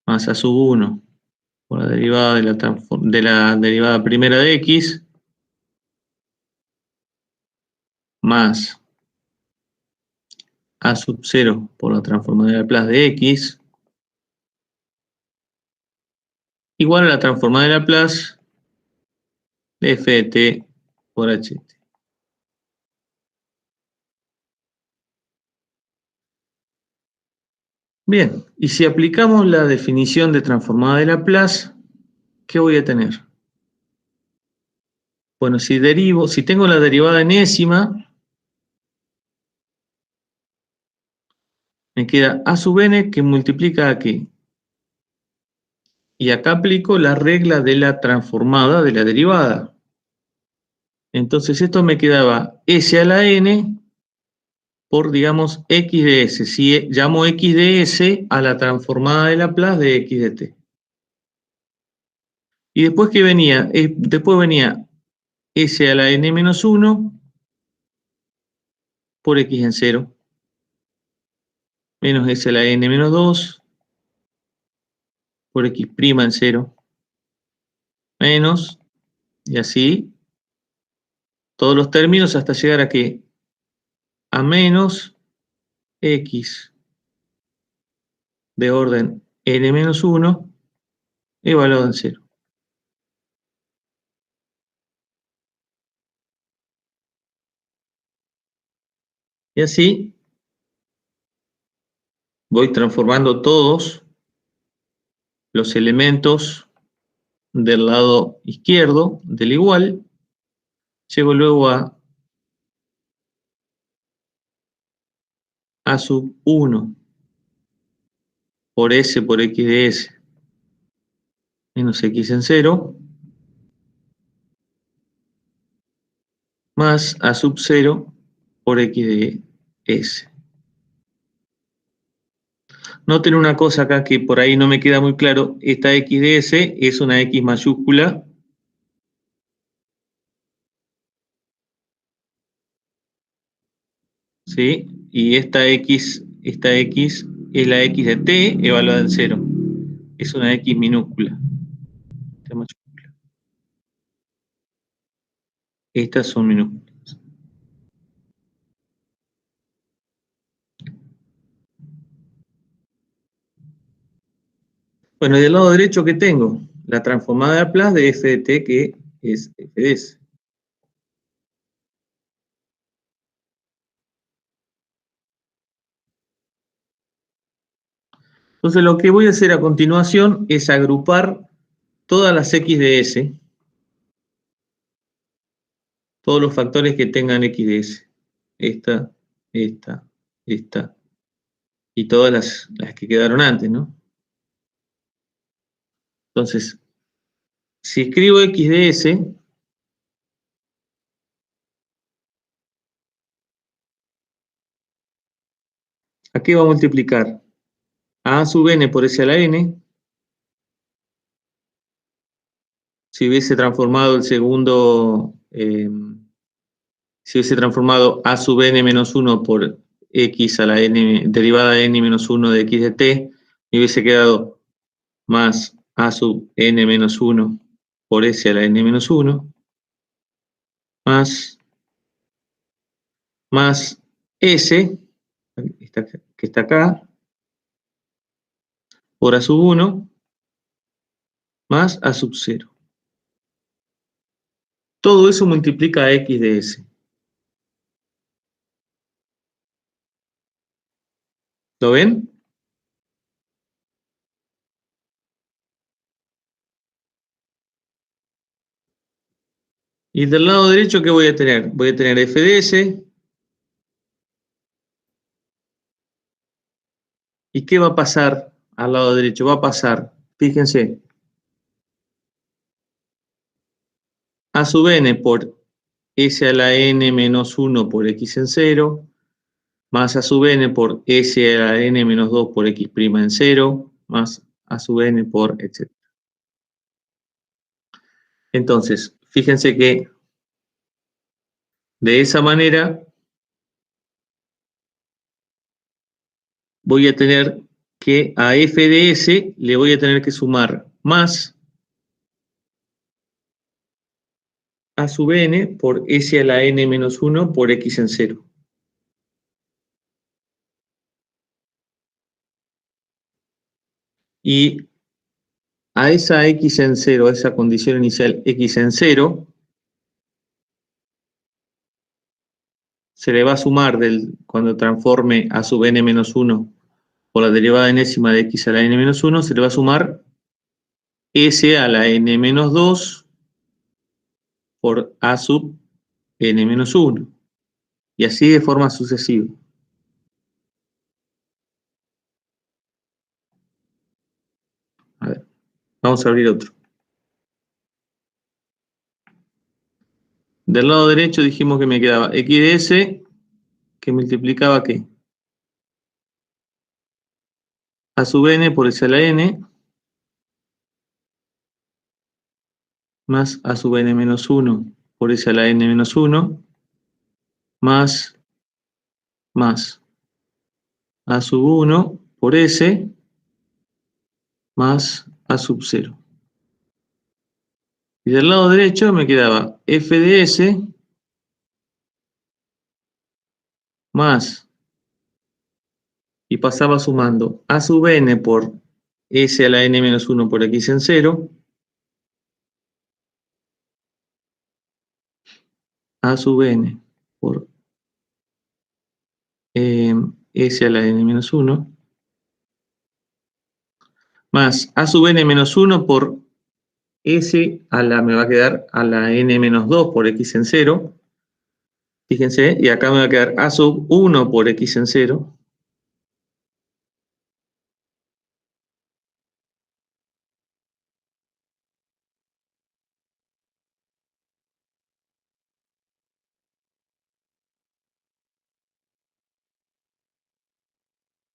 a sub 1 por la derivada de la derivada primera de x más a sub 0 por la transformada de Laplace de x igual a la transformada de Laplace de f de t por h de t. Bien, y si aplicamos la definición de transformada de Laplace, ¿qué voy a tener? Bueno, si tengo la derivada enésima, me queda a sub n que multiplica a qué. Y acá aplico la regla de la transformada de la derivada. Entonces esto me quedaba s a la n por, digamos, x de s. Si llamo x de s a la transformada de Laplace de x de t. Y después que venía, después venía s a la n menos 1 por x en 0, menos s a la n menos 2 por x' en 0, menos, y así, todos los términos hasta llegar a qué? A menos x de orden n menos 1 evaluado en 0. Y así voy transformando todos los elementos del lado izquierdo del igual. Llego luego a sub 1 por s por x de s menos x en 0 más a sub 0 por x de s. Noten una cosa acá que por ahí no me queda muy claro. Esta x de s es una x mayúscula. ¿Sí? Y esta x es la x de t evaluada en 0. Es una x minúscula. Esta mayúscula. Estas son minúsculas. Bueno, y del lado derecho, ¿qué tengo? La transformada de Laplace de f de t, que es f de s. Entonces lo que voy a hacer a continuación es agrupar todas las x de s, todos los factores que tengan x de s. Esta, y todas las que quedaron antes, ¿no? Entonces, si escribo x de s, ¿a qué va a multiplicar? A sub n por s a la n. Si hubiese transformado el segundo, si hubiese transformado a sub n menos 1 por x a la n, derivada de n menos 1 de x de t, me hubiese quedado más a sub n menos 1 por s a la n menos 1, más s, que está acá, por a sub 1, más a sub 0. Todo eso multiplica a x de s. ¿Lo ven? Y del lado derecho, ¿qué voy a tener? Voy a tener f de s. ¿Y qué va a pasar al lado derecho? Va a pasar, fíjense, a sub n por s a la n menos 1 por x en 0, más a sub n por s a la n menos 2 por x' en 0, más a sub n por etc. Entonces, fíjense que de esa manera voy a tener que a f de s le voy a tener que sumar más a sub n por s a la n menos 1 por x en 0. Y a esa x en 0, a esa condición inicial x en 0, se le va a sumar cuando transforme a sub n menos 1 por la derivada enésima de x a la n-1, se le va a sumar s a la n-2 por a sub n-1. Y así de forma sucesiva. A ver, vamos a abrir otro. Del lado derecho dijimos que me quedaba x de s, que multiplicaba ¿qué? A sub n por s a la n, más a sub n-1 por s a la n-1, más a sub 1 por s, más a sub 0. Y del lado derecho me quedaba f de s más, y pasaba sumando a sub n por s a la n-1 por x en 0, a sub n por s a la n-1, más a sub n-1 por s a la, me va a quedar a la n-2 por x en 0, fíjense, y acá me va a quedar a sub 1 por x en 0,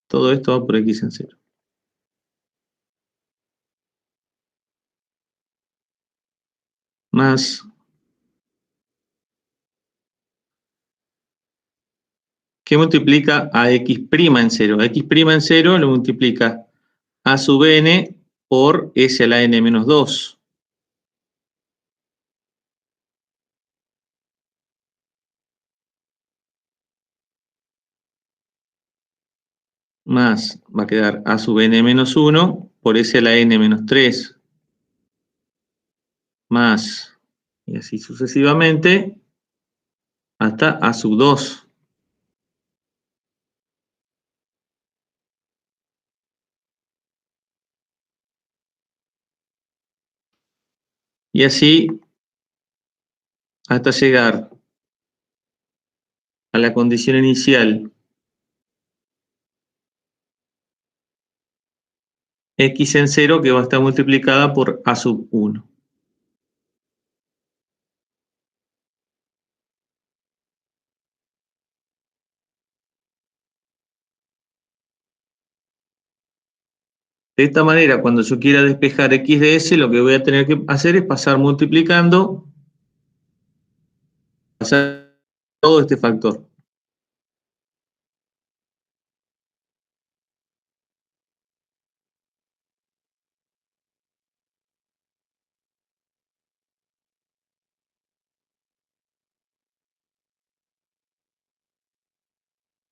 todo esto va por x en 0. Más que multiplica a x' en 0. A x' en 0 lo multiplica a sub n por s a la n-2. Más va a quedar a sub n-1 por s a la n-3. Más, y así sucesivamente, hasta a sub 2. Y así hasta llegar a la condición inicial x en 0, que va a estar multiplicada por a sub 1. De esta manera, cuando yo quiera despejar x de s, lo que voy a tener que hacer es pasar multiplicando, pasar todo este factor.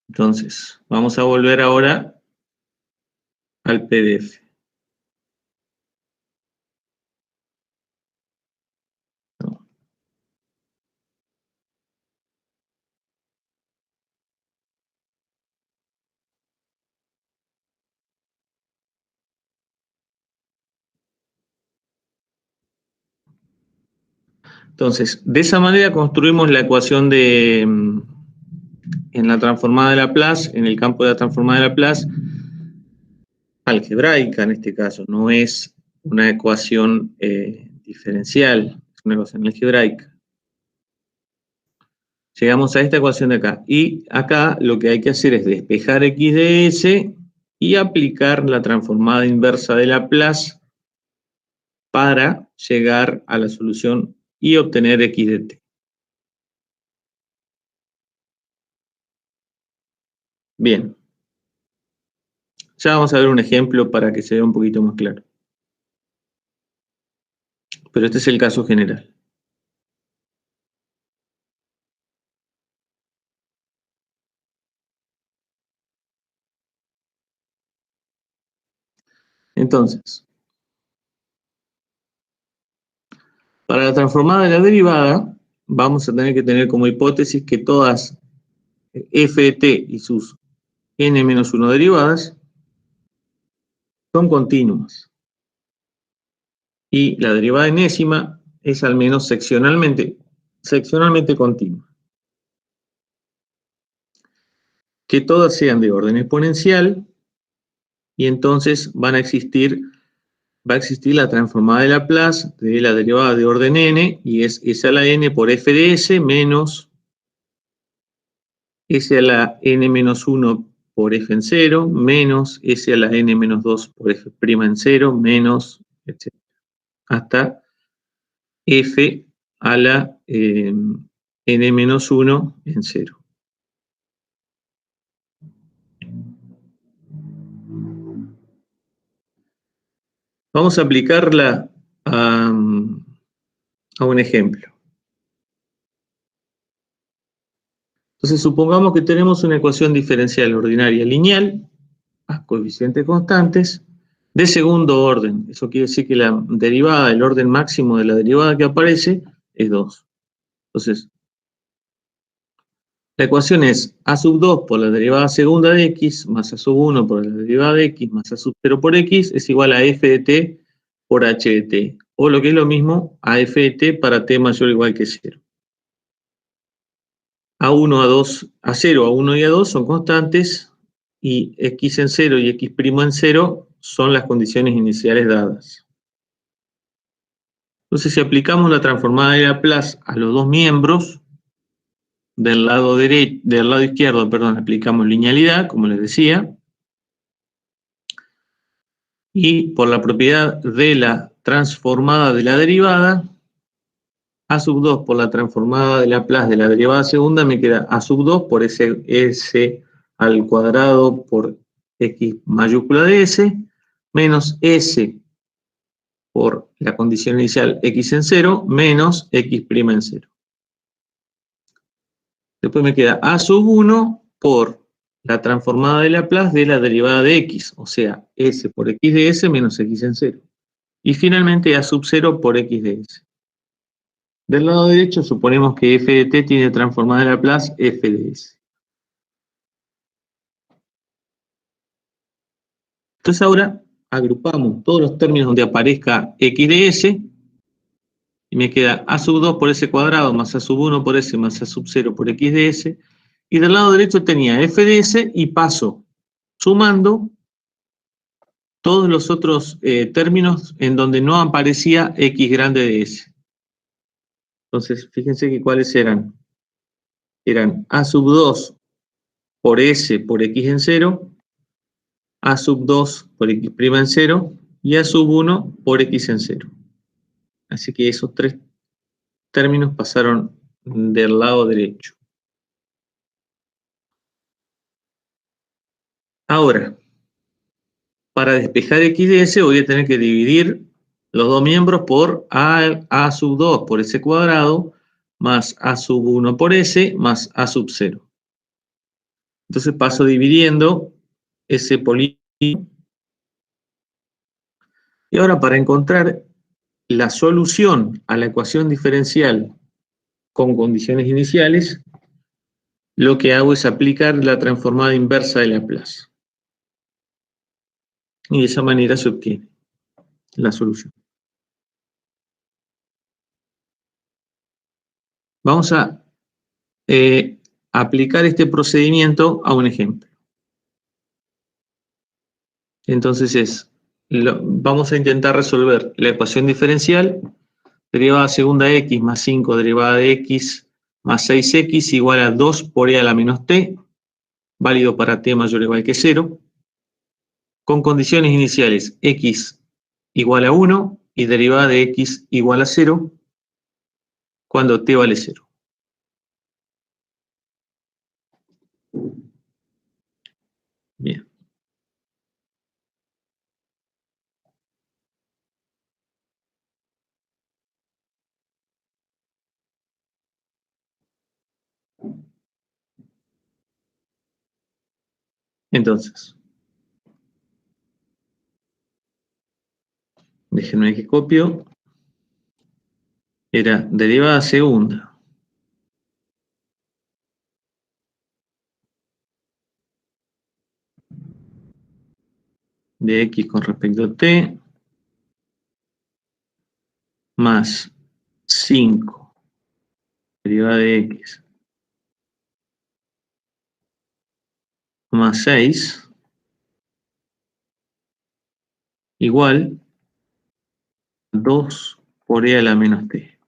Entonces, vamos a volver ahora al PDF. Entonces, de esa manera construimos la ecuación de, en la transformada de Laplace, en el campo de la transformada de Laplace, algebraica en este caso, no es una ecuación diferencial, es una ecuación algebraica. Llegamos a esta ecuación de acá, y acá lo que hay que hacer es despejar x de s y aplicar la transformada inversa de Laplace para llegar a la solución y obtener x de t. Bien. Ya vamos a ver un ejemplo para que se vea un poquito más claro. Pero este es el caso general. Entonces, para la transformada de la derivada, vamos a tener que tener como hipótesis que todas f de t y sus n-1 derivadas son continuas. Y la derivada enésima es al menos seccionalmente continua. Que todas sean de orden exponencial, y entonces va a existir la transformada de Laplace de la derivada de orden n, y es s a la n por f de s menos s a la n menos 1 por f en 0, menos s a la n menos 2 por f' en 0, menos, etc. Hasta f a la n menos 1 en 0. Vamos a aplicarla a un ejemplo. Entonces, supongamos que tenemos una ecuación diferencial ordinaria lineal a coeficientes constantes de segundo orden. Eso quiere decir que la derivada, el orden máximo de la derivada que aparece es 2. Entonces, la ecuación es a sub 2 por la derivada segunda de x más a sub 1 por la derivada de x más a sub 0 por x es igual a f de t por h de t. O lo que es lo mismo, a f de t para t mayor o igual que 0. A1, A2, A0, A1 y A2 son constantes, y x en 0 y x' en 0 son las condiciones iniciales dadas. Entonces, si aplicamos la transformada de Laplace a los dos miembros, del lado izquierdo, aplicamos linealidad, como les decía, y por la propiedad de la transformada de la derivada, a sub 2 por la transformada de Laplace de la derivada segunda me queda a sub 2 por s al cuadrado por x mayúscula de s, menos s por la condición inicial x en 0, menos x' en 0. Después me queda a sub 1 por la transformada de Laplace de la derivada de x, o sea, s por x de s menos x en 0. Y finalmente a sub 0 por x de s. Del lado derecho suponemos que f de t tiene transformada de Laplace f de s. Entonces ahora agrupamos todos los términos donde aparezca x de s, y me queda a sub 2 por s cuadrado más a sub 1 por s más a sub 0 por x de s, y del lado derecho tenía f de s, y paso sumando todos los otros términos en donde no aparecía x grande de s. Entonces, fíjense que cuáles eran. Eran a sub 2 por s por x en 0, a sub 2 por x' en 0, y a sub 1 por x en 0. Así que esos tres términos pasaron del lado derecho. Ahora, para despejar x de s voy a tener que dividir los dos miembros por a sub 2 por s cuadrado más a sub 1 por s más a sub 0. Entonces paso dividiendo ese polígono. Y ahora, para encontrar la solución a la ecuación diferencial con condiciones iniciales, lo que hago es aplicar la transformada inversa de Laplace. Y de esa manera se obtiene la solución. Vamos a aplicar este procedimiento a un ejemplo. Entonces vamos a intentar resolver la ecuación diferencial, derivada segunda de x más 5 derivada de x más 6x igual a 2 por e a la menos t, válido para t mayor o igual que 0, con condiciones iniciales x igual a 1 y derivada de x igual a 0, cuando t vale 0. Bien. Entonces, déjenme que copio. Era derivada segunda de x con respecto a t más 5 derivada de x más 6 igual 2 por e a la menos t.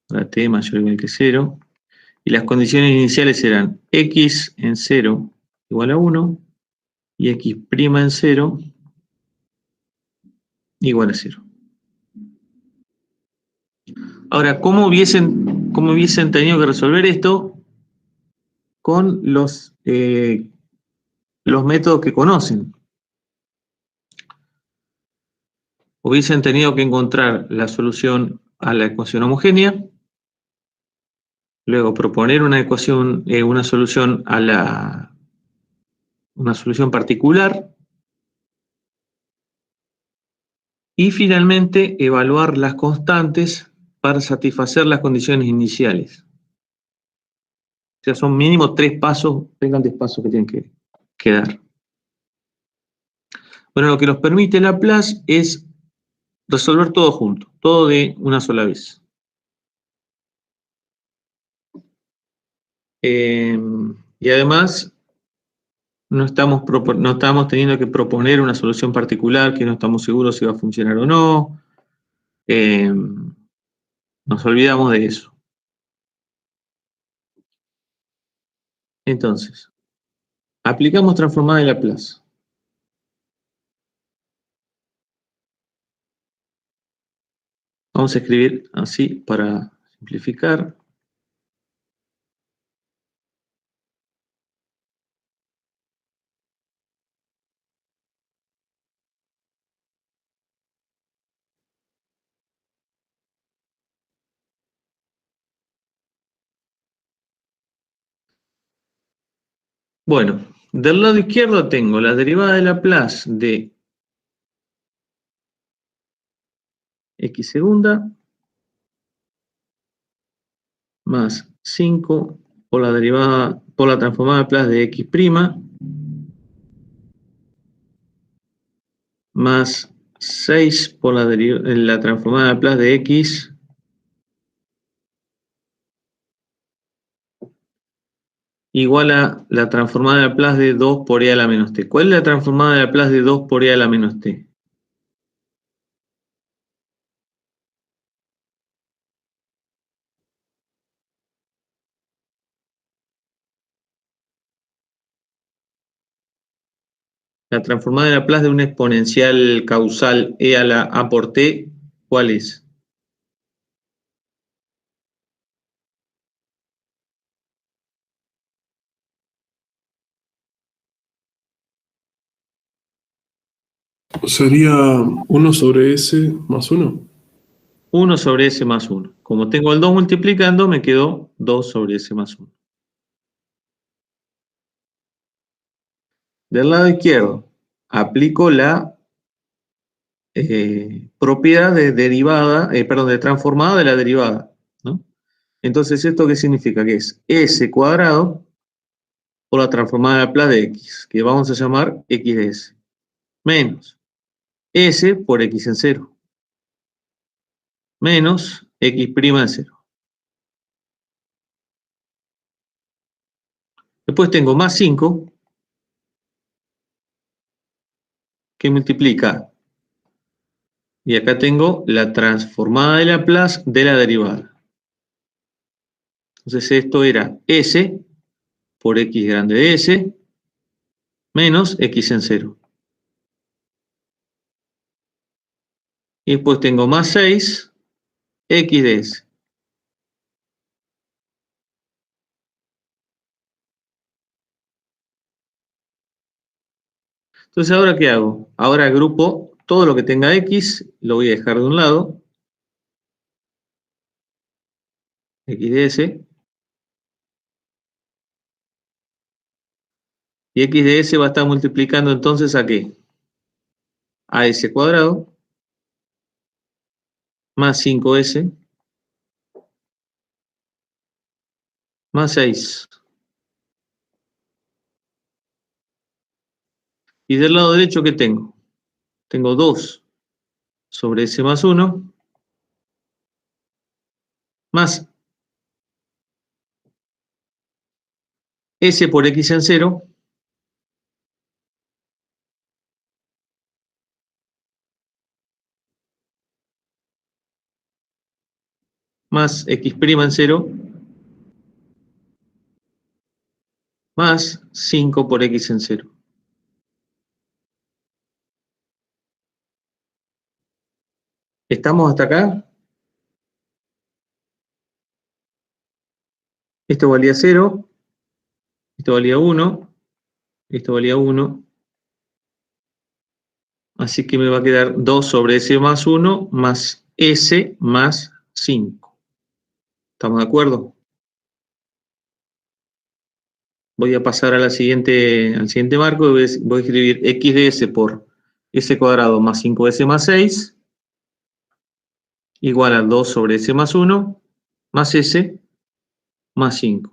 Para t mayor o igual que 0. Y las condiciones iniciales eran x en 0 igual a 1 y x' en 0 igual a 0. Ahora, ¿cómo hubiesen tenido que resolver esto con los métodos que conocen? Hubiesen tenido que encontrar la solución a la ecuación homogénea, luego proponer una ecuación, una solución a una solución particular, y finalmente evaluar las constantes para satisfacer las condiciones iniciales. O sea, son mínimo 3 grandes pasos que tienen que dar. Bueno, lo que nos permite Laplace es resolver todo junto, todo de una sola vez. Y además, no estamos teniendo que proponer una solución particular que no estamos seguros si va a funcionar o no. Nos olvidamos de eso. Entonces, aplicamos transformada de Laplace. Vamos a escribir así para simplificar. Bueno, del lado izquierdo tengo la derivada de Laplace de x segunda más 5 por la transformada de Laplace de x' más 6 por la transformada de Laplace de x igual a la transformada de Laplace de 2 por e a la menos t. ¿Cuál es la transformada de Laplace de 2 por e a la menos t? La transformada de Laplace de un exponencial causal e a la a por t, ¿cuál es? Sería 1 sobre S más 1. 1 sobre s más 1. Como tengo el 2 multiplicando, me quedó 2 sobre s más 1. Del lado izquierdo, aplico la propiedad de transformada de la derivada, ¿no? Entonces, ¿esto qué significa? Que es s cuadrado por la transformada de Laplace de x, que vamos a llamar x de s, menos s por x en 0, menos x' en 0. Después tengo más 5, que multiplica, y acá tengo la transformada de Laplace de la derivada. Entonces esto era s por x grande de s menos x en 0. Y después tengo más 6 x de s. Entonces, ¿ahora qué hago? Ahora agrupo todo lo que tenga x, lo voy a dejar de un lado, x de s, y x de s va a estar multiplicando entonces ¿a qué? A s cuadrado, más 5s, más 6. Y del lado derecho, ¿qué tengo? Tengo 2 sobre S más 1, más S por X en 0, más X' en 0, más 5 por X en 0. ¿Estamos hasta acá? Esto valía 0, esto valía 1, esto valía 1. Así que me va a quedar 2 sobre S más 1 más S más 5. ¿Estamos de acuerdo? Voy a pasar a al siguiente marco y voy a escribir X de S por S cuadrado más 5S más 6 igual a 2 sobre S más 1 más S más 5.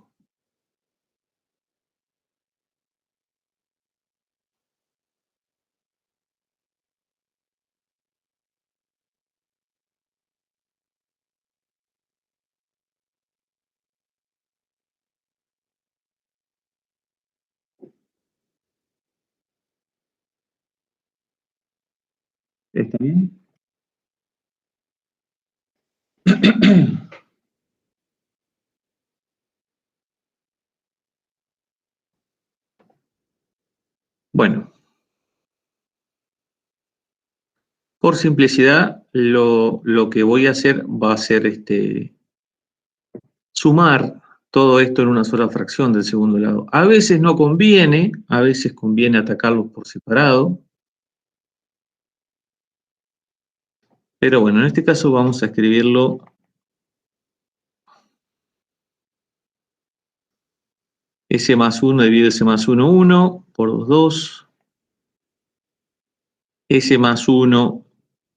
¿Está bien? Bueno, por simplicidad, lo que voy a hacer va a ser sumar todo esto en una sola fracción del segundo lado. A veces no conviene, a veces conviene atacarlos por separado. Pero bueno, en este caso vamos a escribirlo S más 1 dividido S más 1, 1, por 2, 2. S más 1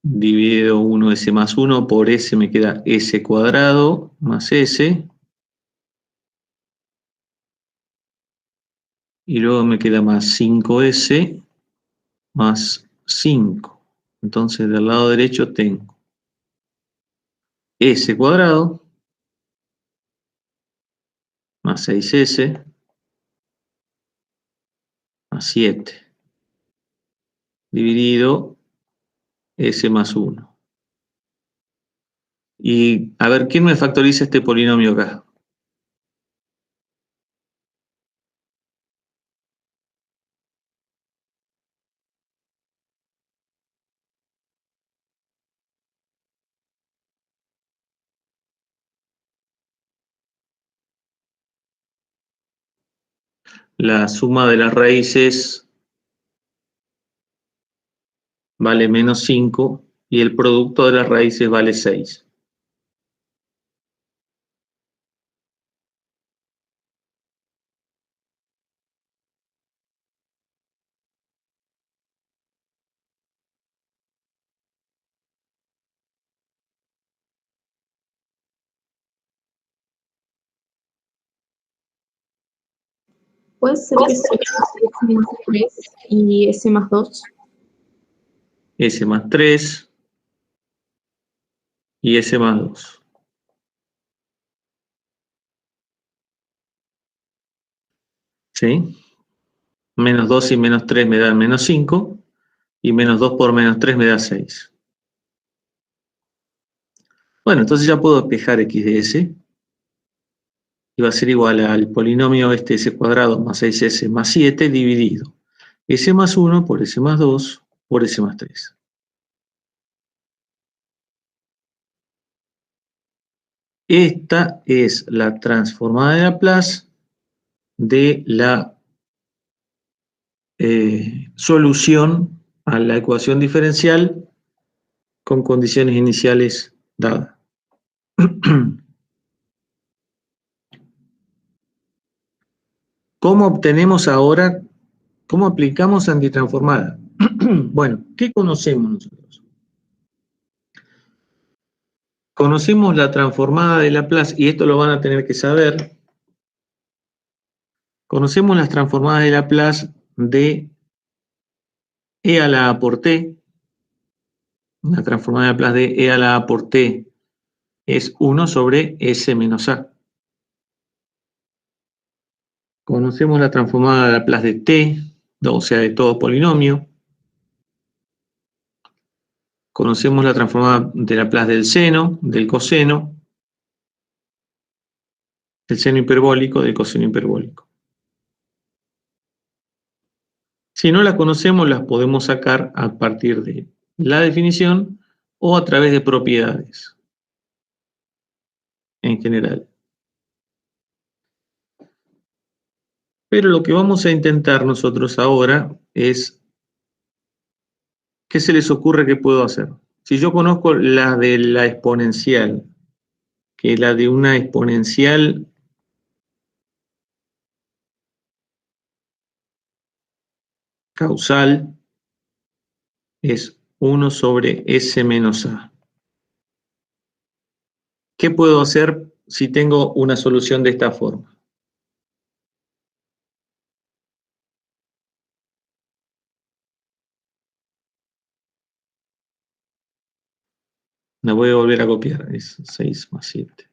dividido 1, S más 1, por S me queda S cuadrado más S. Y luego me queda más 5S más 5. Entonces del lado derecho tengo S cuadrado más 6S más 7 dividido S más 1. Y a ver, ¿quién me factoriza este polinomio acá? La suma de las raíces vale menos 5 y el producto de las raíces vale 6. ¿Puede ser que sea S más 3 y S más 2? S más 3 y S más 2. ¿Sí? Menos 2 y menos 3 me dan menos 5 y menos 2 por menos 3 me da 6. Bueno, entonces ya puedo despejar X de S y va a ser igual al polinomio S cuadrado más 6S más 7 dividido S más 1 por S más 2 por S más 3. Esta es la transformada de Laplace de la solución a la ecuación diferencial con condiciones iniciales dadas. ¿Cómo obtenemos ahora, cómo aplicamos antitransformada? Bueno, ¿qué conocemos nosotros? Conocemos la transformada de Laplace, y esto lo van a tener que saber. Conocemos las transformadas de Laplace de E a la A por T, la transformada de Laplace de E a la A por T es 1 sobre S menos A. Conocemos la transformada de Laplace de T, o sea, de todo polinomio. Conocemos la transformada de Laplace del seno, del coseno, del seno hiperbólico, del coseno hiperbólico. Si no las conocemos, las podemos sacar a partir de la definición o a través de propiedades en general. Pero lo que vamos a intentar nosotros ahora es, ¿qué se les ocurre que puedo hacer? Si yo conozco la de la exponencial, que es la de una exponencial causal, es 1 sobre S menos A. ¿Qué puedo hacer si tengo una solución de esta forma? La voy a volver a copiar, es 6 más 7.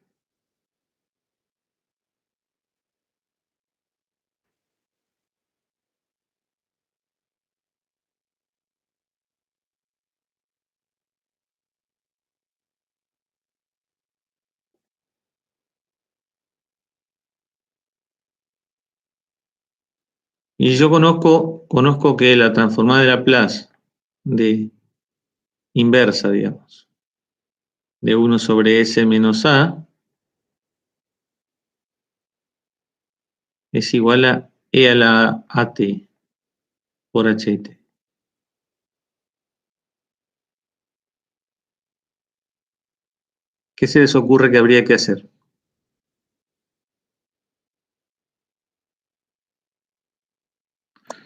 Y yo conozco que la transformada de Laplace de inversa, digamos, de 1 sobre S menos A es igual a E a la AT por HT. ¿Qué se les ocurre que habría que hacer?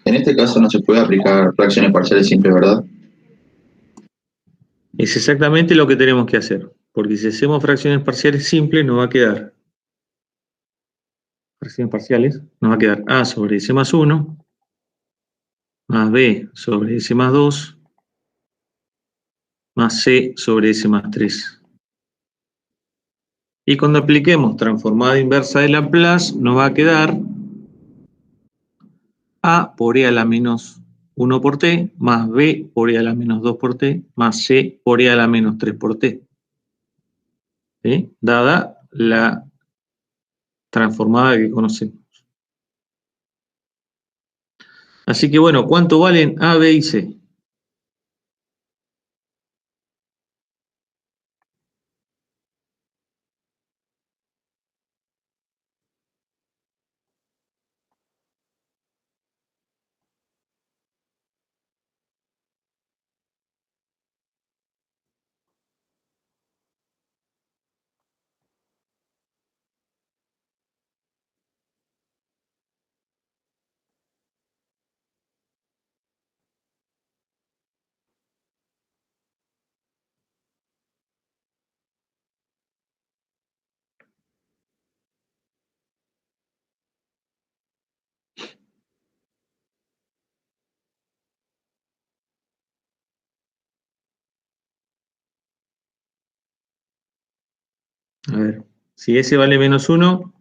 En este caso no se puede aplicar fracciones parciales simples, ¿verdad? Es exactamente lo que tenemos que hacer, porque si hacemos fracciones parciales simples nos va a quedar fracciones parciales, nos va a quedar A sobre S más 1 más B sobre S más 2 más C sobre S más 3. Y cuando apliquemos transformada inversa de Laplace, nos va a quedar A por E a la menos 1 por T, más B por E a la menos 2 por T, más C por E a la menos 3 por T. ¿Sí? Dada la transformada que conocemos. Así que bueno, ¿cuánto valen A, B y C? A ver, si S vale menos 1,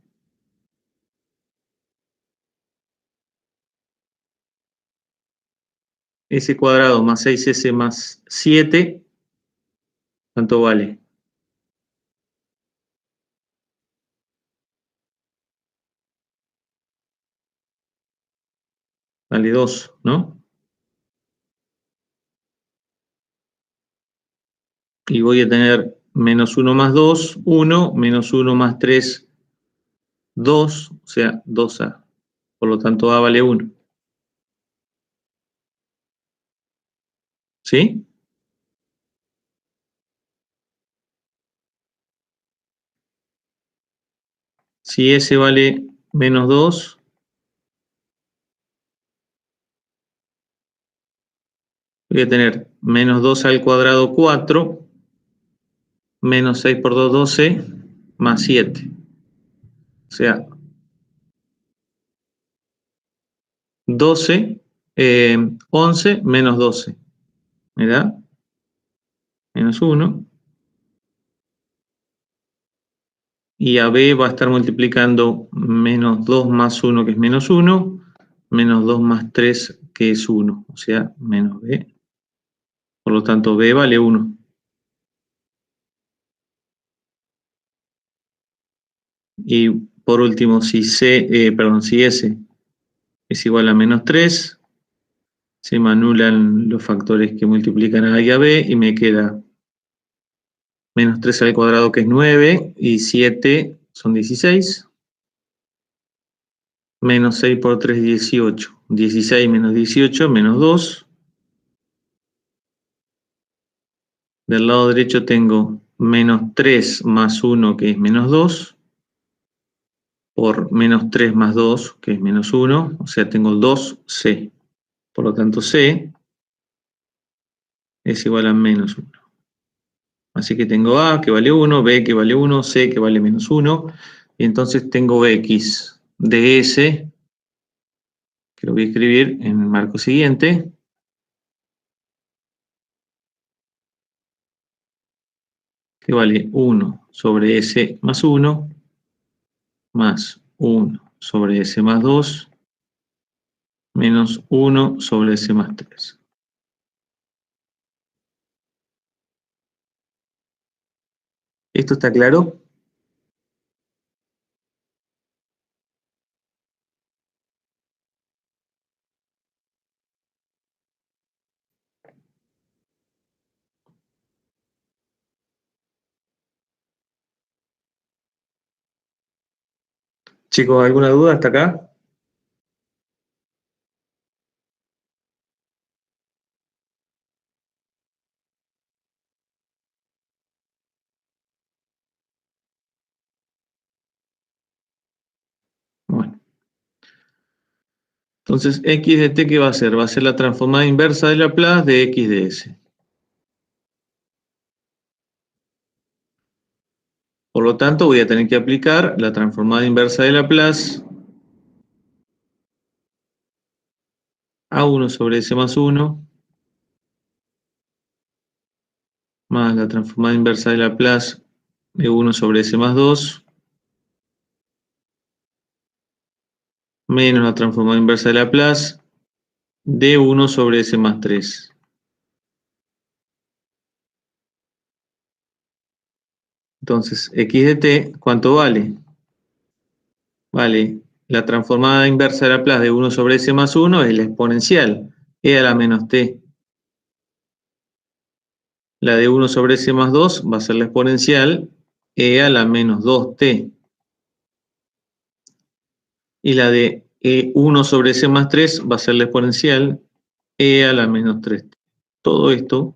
S cuadrado más 6S más 7, ¿cuánto vale? Vale 2, ¿no? Y voy a tener menos 1 más 2, 1, menos 1 más 3, 2, o sea, 2A. Por lo tanto, A vale 1. ¿Sí? Si S vale menos 2, voy a tener menos 2 al cuadrado 4, menos 6 por 2, 12, más 7. O sea, 12 11 menos 12. ¿Verdad? Menos 1. Y a B va a estar multiplicando menos 2 más 1, que es menos 1, menos 2 más 3, que es 1, o sea, menos B. Por lo tanto, B vale 1. Y por último, si si S es igual a menos 3, se me anulan los factores que multiplican a A y a B y me queda menos 3 al cuadrado, que es 9, y 7 son 16. Menos 6 por 3, 18. 16 menos 18, menos 2. Del lado derecho tengo menos 3 más 1, que es menos 2, por menos 3 más 2, que es menos 1, o sea, tengo 2C. Por lo tanto, C es igual a menos 1. Así que tengo A, que vale 1, B, que vale 1, C, que vale menos 1, y entonces tengo X de S, que lo voy a escribir en el marco siguiente, que vale 1 sobre S más 1, más 1 sobre S más 2, menos 1 sobre S más 3. ¿Esto está claro? Chicos, ¿alguna duda hasta acá? Bueno. Entonces, X de T, ¿qué va a ser? Va a ser la transformada inversa de Laplace de X de S. Por lo tanto, voy a tener que aplicar la transformada inversa de Laplace a 1 sobre S más 1, más la transformada inversa de Laplace de 1 sobre S más 2, menos la transformada inversa de Laplace de 1 sobre S más 3. Entonces, X de T, ¿cuánto vale? Vale, la transformada inversa de Laplace de 1 sobre S más 1 es la exponencial, e a la menos t. La de 1 sobre S más 2 va a ser la exponencial, e a la menos 2t. Y la de 1 sobre S más 3 va a ser la exponencial, e a la menos 3t. Todo esto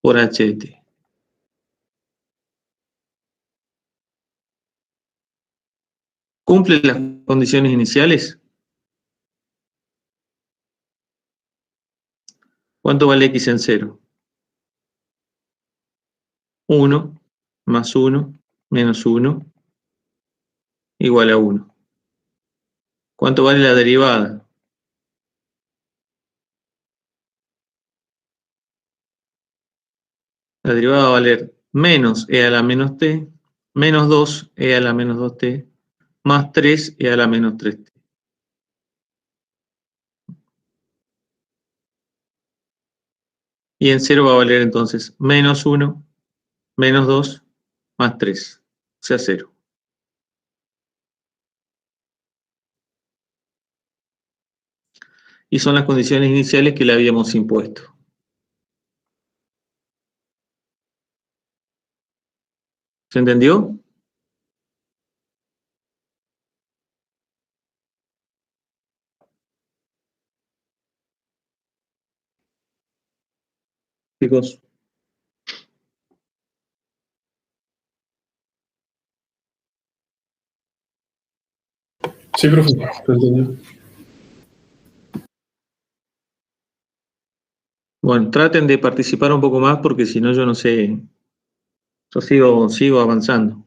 por h de t. ¿Cumple las condiciones iniciales? ¿Cuánto vale x en 0? 1 más 1 menos 1 igual a 1. ¿Cuánto vale la derivada? La derivada va a valer menos e a la menos t, menos 2 e a la menos 2t, más 3 e a la menos 3t. Y en 0 va a valer entonces menos 1, menos 2, más 3, o sea 0. Y son las condiciones iniciales que le habíamos impuesto. ¿Se entendió? Chicos. Sí, profe, lo entendí. Bueno, traten de participar un poco más porque si no yo no sé, yo sigo avanzando.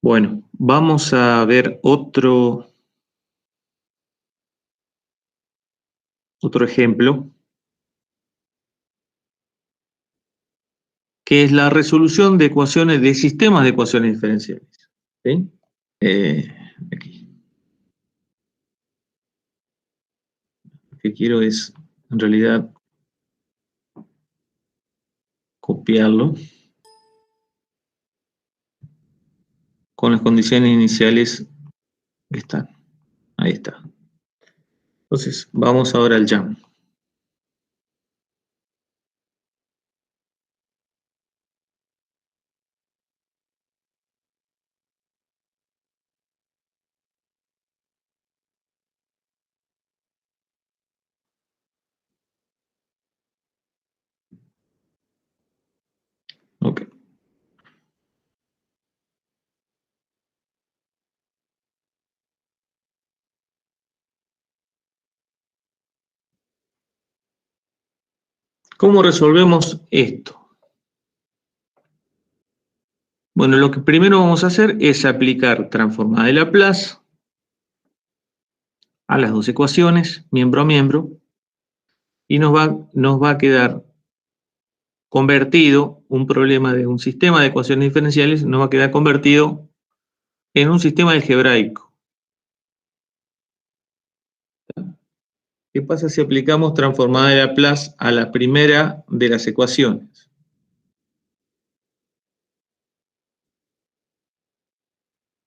Bueno, vamos a ver otro otro ejemplo, que es la resolución de ecuaciones, de sistemas de ecuaciones diferenciales. ¿Sí? Aquí. Lo que quiero es, en realidad, copiarlo con las condiciones iniciales que están. Ahí está. Entonces, vamos ahora al jam. Ok. ¿Cómo resolvemos esto? Bueno, lo que primero vamos a hacer es aplicar transformada de Laplace a las dos ecuaciones, miembro a miembro, y nos va a quedar convertido un problema de un sistema de ecuaciones diferenciales, nos va a quedar convertido en un sistema algebraico. ¿Qué pasa si aplicamos transformada de Laplace a la primera de las ecuaciones?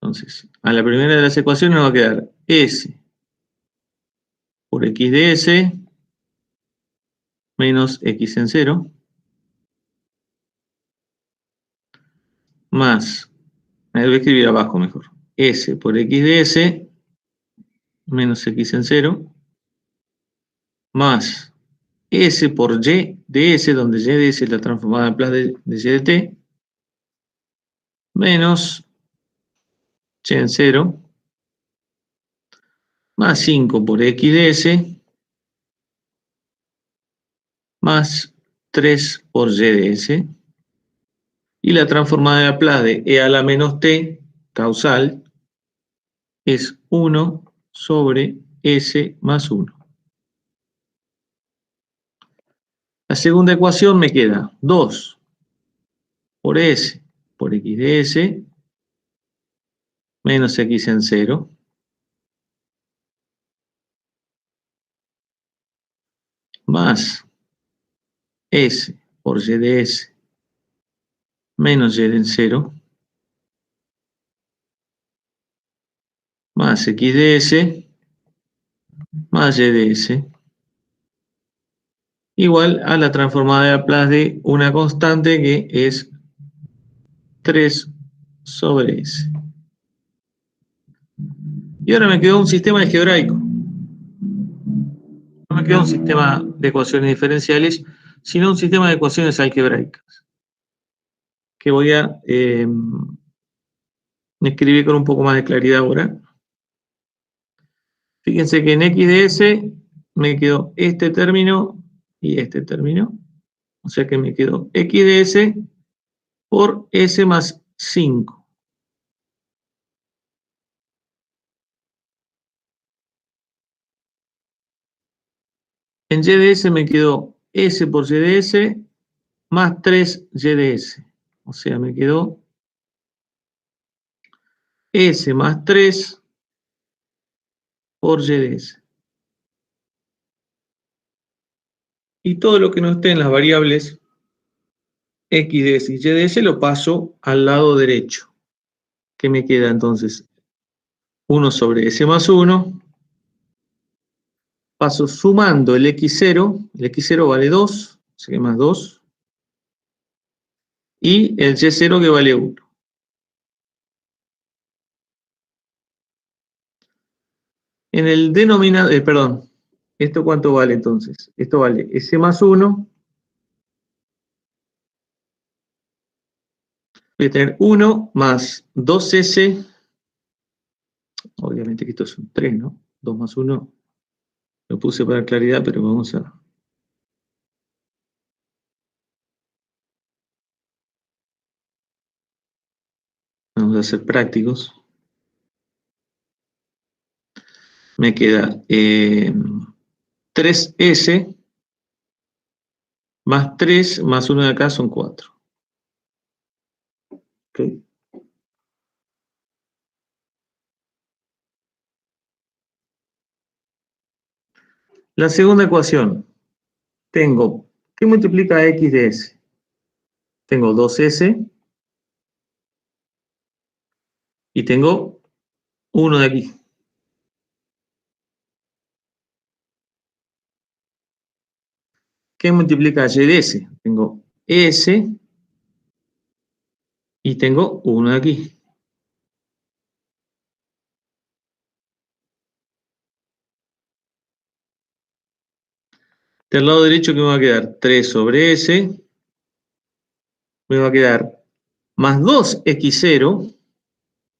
Entonces, a la primera de las ecuaciones nos va a quedar S por X de S menos X en 0 más, voy a escribir abajo mejor, S por X de S menos X en 0 más S por Y de S, donde Y de S es la transformada en Laplace de Y de T, menos Y en 0 más 5 por X de S más 3 por Y de S, y la transformada de Laplace de E a la menos T causal es 1 sobre S más 1. La segunda ecuación me queda 2 por S por X de S menos X en 0 más S por Y de S menos Y en 0 más X de S más Y de S igual a la transformada de Laplace de una constante que es 3 sobre S. Y ahora me quedó un sistema algebraico. No me queda un sistema de ecuaciones diferenciales, sino un sistema de ecuaciones algebraicas, que voy a escribir con un poco más de claridad ahora. Fíjense que en X de S me quedó este término y este término. O sea que me quedó X de S por S más 5. En Y de S me quedó S por Y de S más 3 Y de S. O sea, me quedó S más 3 por Y de S. Y todo lo que no esté en las variables X de S y Y de S lo paso al lado derecho. ¿Qué me queda entonces? 1 sobre S más 1. Paso sumando el X0. El X0 vale 2, así que más 2. Y el Y0 que vale 1. En el denominador, perdón, ¿esto cuánto vale entonces? Esto vale S más 1. Voy a tener 1 más 2S. Obviamente que esto es un 3, ¿no? 2 más 1. Lo puse para claridad, pero vamos a ser prácticos. Me queda 3S más 3 más 1 de acá son 4. ¿Okay? La segunda ecuación, tengo, ¿qué multiplica X de S? Tengo 2S y tengo 1 de aquí. ¿Qué multiplica Y de S? Tengo S y tengo 1 de aquí. Del lado derecho, ¿qué me va a quedar? 3 sobre S. Me va a quedar más 2x0.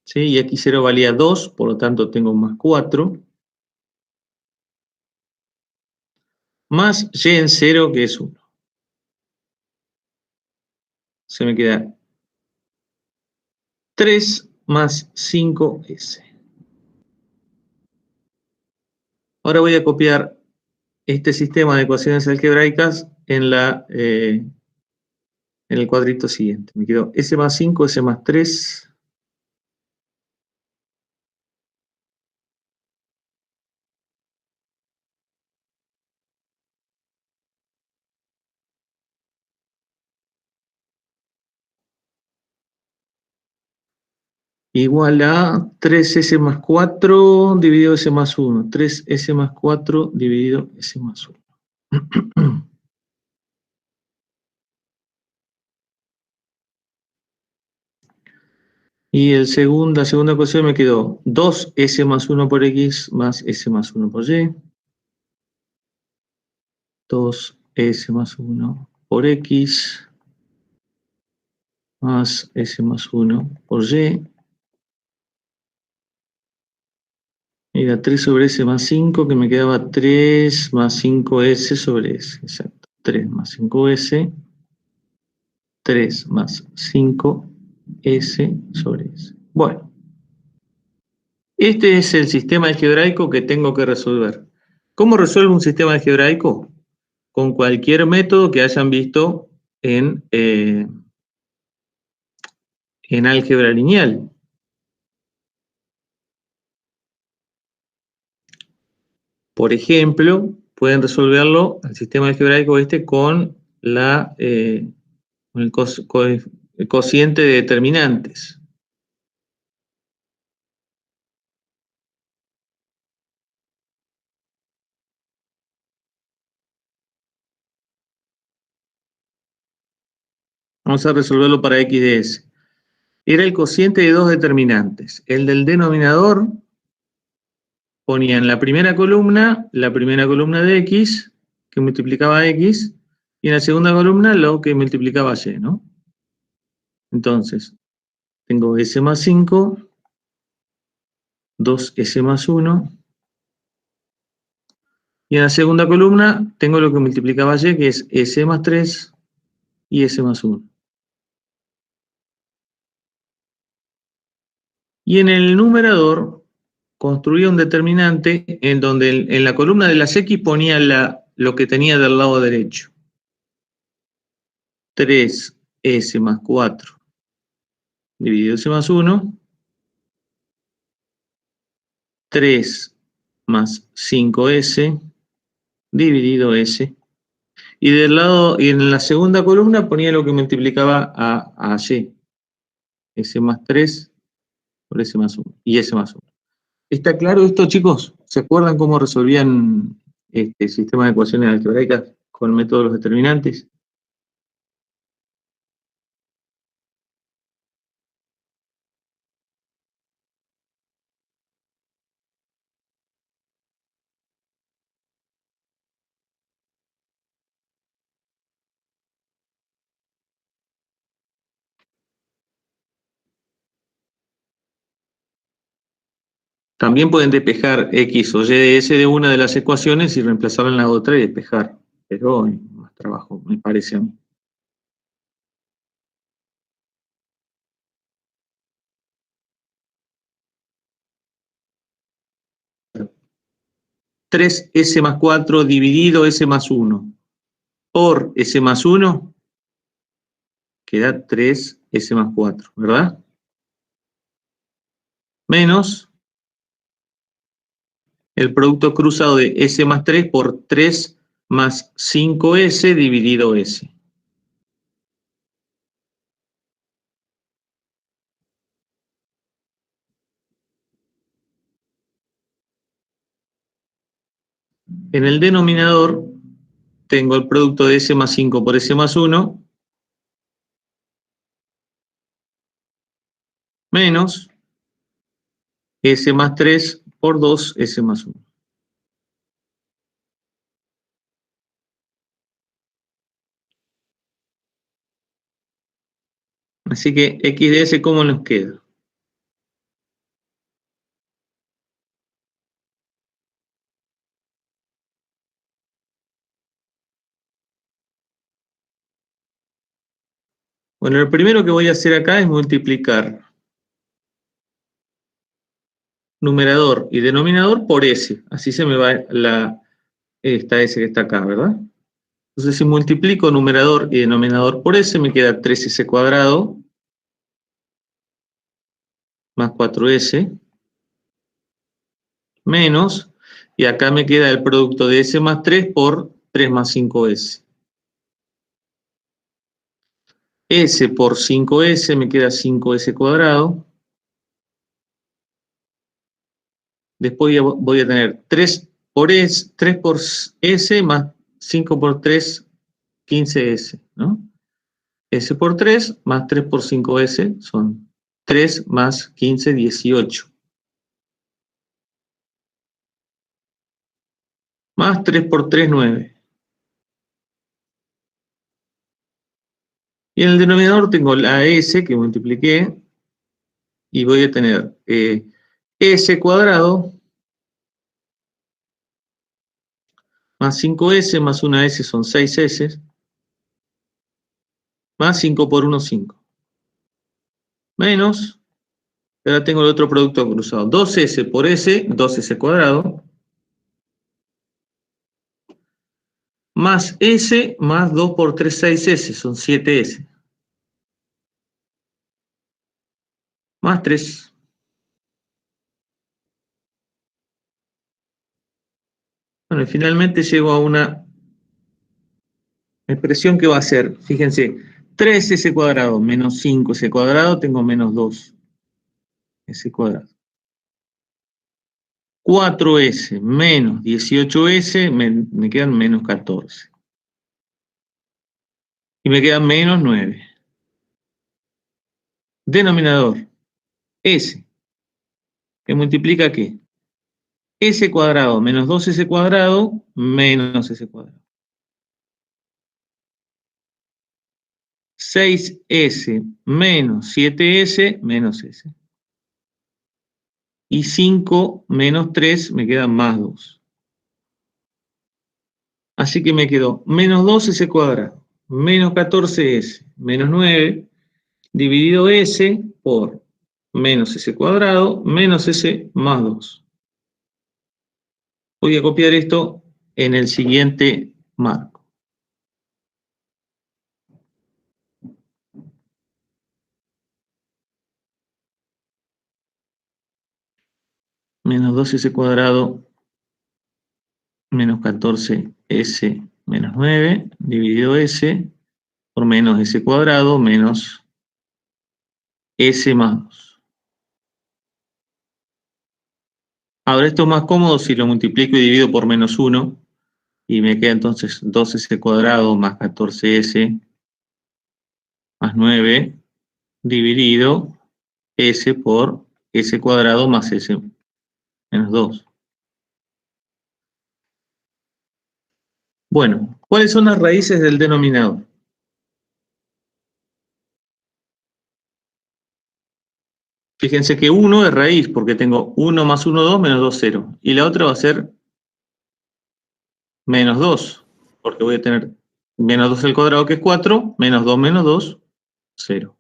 ¿Sí? Y x0 valía 2, por lo tanto tengo más 4. Más y en 0, que es 1. Se me queda 3 más 5S. Ahora voy a copiar este sistema de ecuaciones algebraicas en el cuadrito siguiente. Me quedó S más 5, S más 3. Igual a 3S más 4 dividido S más 1. 3S más 4 dividido S más 1. Y la segunda ecuación me quedó 2S más 1 por X más S más 1 por Y. 2S más 1 por X más S más 1 por Y. Era 3 sobre S más 5, que me quedaba 3 más 5S sobre S. Exacto. 3 más 5S. 3 más 5S sobre S. Bueno, este es el sistema algebraico que tengo que resolver. ¿Cómo resuelvo un sistema algebraico? Con cualquier método que hayan visto en álgebra lineal. Por ejemplo, pueden resolverlo, el sistema algebraico con el cociente de determinantes. Vamos a resolverlo para X de S. Era el cociente de dos determinantes. El del denominador ponía en la primera columna de X, que multiplicaba X, y en la segunda columna lo que multiplicaba Y, ¿no? Entonces, tengo S más 5, 2S más 1, y en la segunda columna tengo lo que multiplicaba Y, que es S más 3 y S más 1. Y en el numerador construía un determinante en donde en la columna de las X ponía lo que tenía del lado derecho. 3S más 4 dividido S más 1. 3 más 5S dividido S. Y y en la segunda columna ponía lo que multiplicaba a Y. S más 3 por S más 1. Y S más 1. ¿Está claro esto, chicos? ¿Se acuerdan cómo resolvían este sistema de ecuaciones algebraicas con el método de los determinantes? También pueden despejar X o Y de S de una de las ecuaciones y reemplazarla en la otra y despejar. Pero hay más trabajo, me parece a mí. 3S más 4 dividido S más 1 por S más 1 queda 3S más 4, ¿verdad? Menos el producto cruzado de S más 3 por 3 más 5S dividido S. En el denominador tengo el producto de S más 5 por S más 1 menos S más 3 por 2S más 1. Así que X de S, ¿cómo nos queda? Bueno, lo primero que voy a hacer acá es multiplicar numerador y denominador por S. Así se me va esta S que está acá, ¿verdad? Entonces, si multiplico numerador y denominador por S, me queda 3S cuadrado más 4S menos, y acá me queda el producto de S más 3 por 3 más 5S. S por 5S me queda 5S cuadrado. Después voy a tener 3 por S más 5 por 3, 15S, ¿no? S por 3 más 3 por 5S son 3 más 15, 18. Más 3 por 3, 9. Y en el denominador tengo la S que multipliqué y voy a tener S cuadrado más 5S más 1S son 6S más 5 por 1, 5. Menos, ahora tengo el otro producto cruzado, 2S por S, 2S cuadrado, más S más 2 por 3, 6S, son 7S. Más 3. Bueno, y finalmente llego a una expresión que va a ser, fíjense, 3S cuadrado menos 5S cuadrado, tengo menos 2S cuadrado. 4S menos 18S, me quedan menos 14. Y me quedan menos 9. Denominador, S, que multiplica ¿qué? S cuadrado menos 2S cuadrado menos S cuadrado. 6S menos 7S menos S. Y 5 menos 3 me queda más 2. Así que me quedó menos 2S cuadrado menos 14S menos 9 dividido S por menos S cuadrado menos S más 2. Voy a copiar esto en el siguiente marco. Menos 2S cuadrado menos 14S menos 9 dividido S por menos S cuadrado menos S más 2. Ahora esto es más cómodo si lo multiplico y divido por menos 1 y me queda entonces 2S cuadrado más 14S más 9 dividido S por S cuadrado más S menos 2. Bueno, ¿cuáles son las raíces del denominador? Fíjense que 1 es raíz, porque tengo 1 más 1, 2, menos 2, 0. Y la otra va a ser menos 2, porque voy a tener menos 2 al cuadrado, que es 4, menos 2, 0.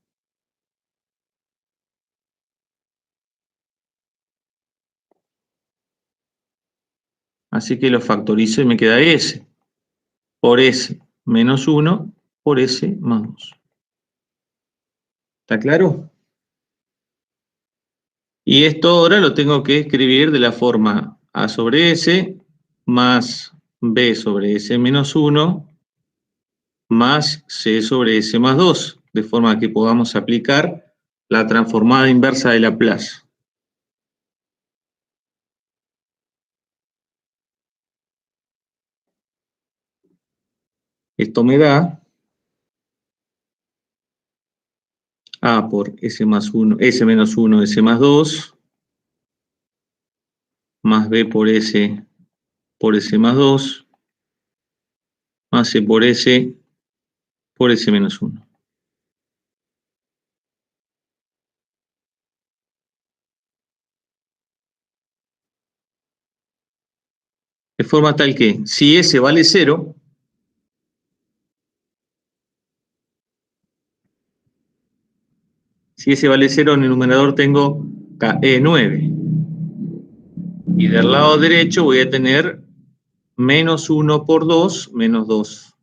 Así que lo factorizo y me queda S por S menos 1 por S más 2. ¿Está claro? Y esto ahora lo tengo que escribir de la forma A sobre S más B sobre S menos 1 más C sobre S más 2, de forma que podamos aplicar la transformada inversa de Laplace. Esto me da A por S más 1, S menos 1, S más 2, más B por S más 2, más C por S menos 1. De forma tal que, si S vale 0, si S vale 0, en el numerador tengo KE9. Y del lado derecho voy a tener menos 1 por 2, menos 2.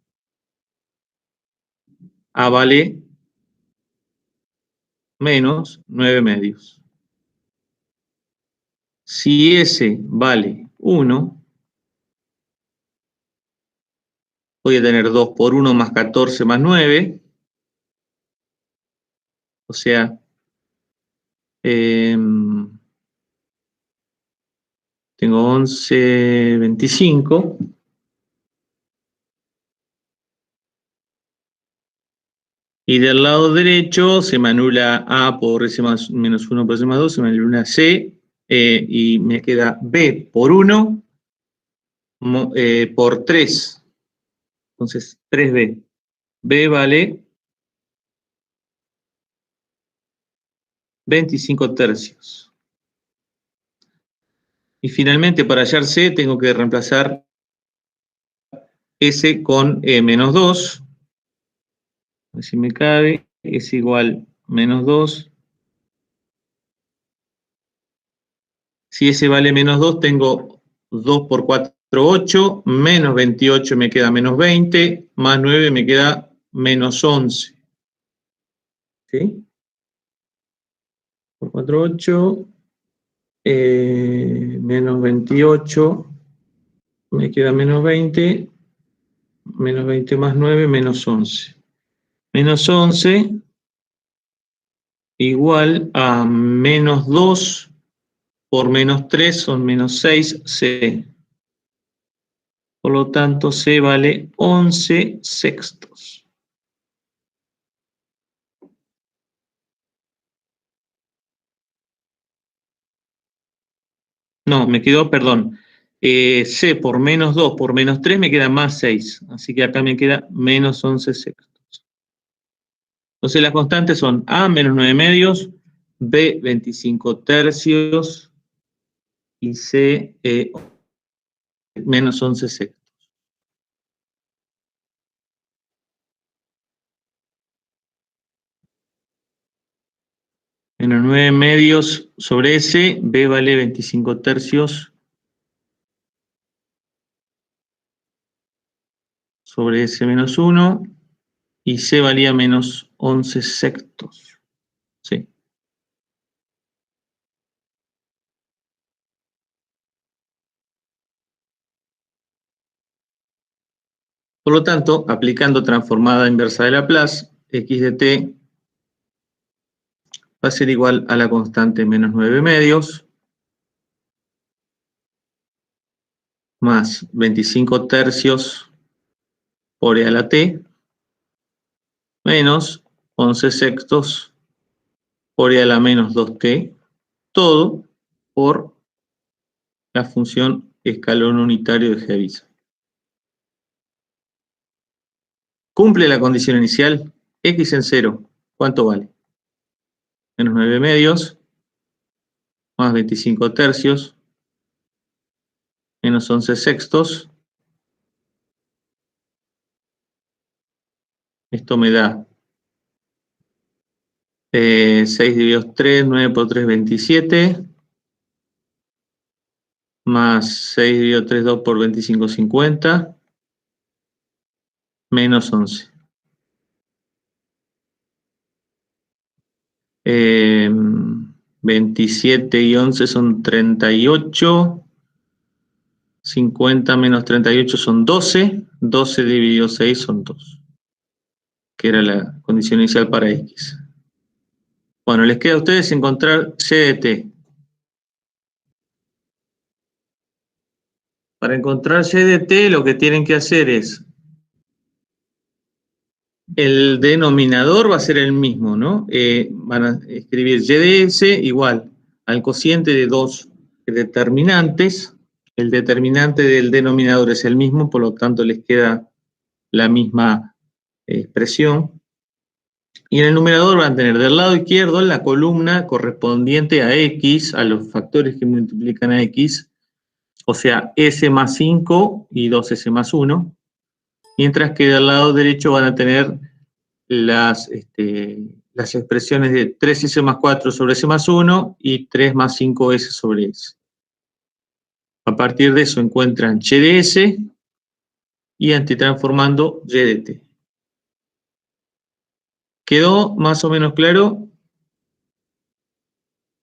A vale menos 9 medios. Si S vale 1, voy a tener 2 por 1 más 14 más 9. O sea, tengo 11, 25. Y del lado derecho se me anula A por S más menos 1 por S más 2, se me anula C, y me queda B por 1 por 3. Entonces, 3B. B vale 25 tercios. Y finalmente, para hallar C, tengo que reemplazar S con menos 2. A ver si me cabe. Es igual menos 2. Si S vale menos 2, tengo 2 por 4, 8. Menos 28 me queda menos 20. Más 9 me queda menos 11. ¿Sí? Por 4, 8. Menos 28. Me queda menos 20. Menos 20 más 9, menos 11. Menos 11 igual a menos 2 por menos 3 son menos 6, C. Por lo tanto, C vale 11 sextos. No, me quedó, perdón. C por menos 2 por menos 3 me queda más 6. Así que acá me queda menos 11 sextos. Entonces las constantes son A menos 9 medios, B 25 tercios y C menos 11 sextos. Menos 9 medios sobre S, B vale 25 tercios sobre S menos 1 y C valía menos 11 sextos. Sí. Por lo tanto, aplicando transformada inversa de Laplace, x de t va a ser igual a la constante menos 9 medios más 25 tercios por e a la t menos 11 sextos por e a la menos 2t, todo por la función escalón unitario de Heaviside. Cumple la condición inicial, x en 0, ¿cuánto vale? Menos 9 medios, más 25 tercios, menos 11 sextos. Esto me da 6 divididos 3, 9 por 3, 27. más 6 dividido 3, 2 por 25, 50, menos 11. 27 y 11 son 38, 50 menos 38 son 12, 12 dividido 6 son 2, que era la condición inicial para X. Bueno, les queda a ustedes encontrar C de T. Para encontrar C de T, lo que tienen que hacer es, el denominador va a ser el mismo, ¿no? Van a escribir Y de S igual al cociente de dos determinantes. El determinante del denominador es el mismo, por lo tanto les queda la misma expresión. Y en el numerador van a tener del lado izquierdo la columna correspondiente a X, a los factores que multiplican a X, o sea, S más 5 y 2S más 1, mientras que del lado derecho van a tener las expresiones de 3S más 4 sobre S más 1 y 3 más 5S sobre S. A partir de eso encuentran Y de S y antitransformando Y de T. ¿Quedó más o menos claro?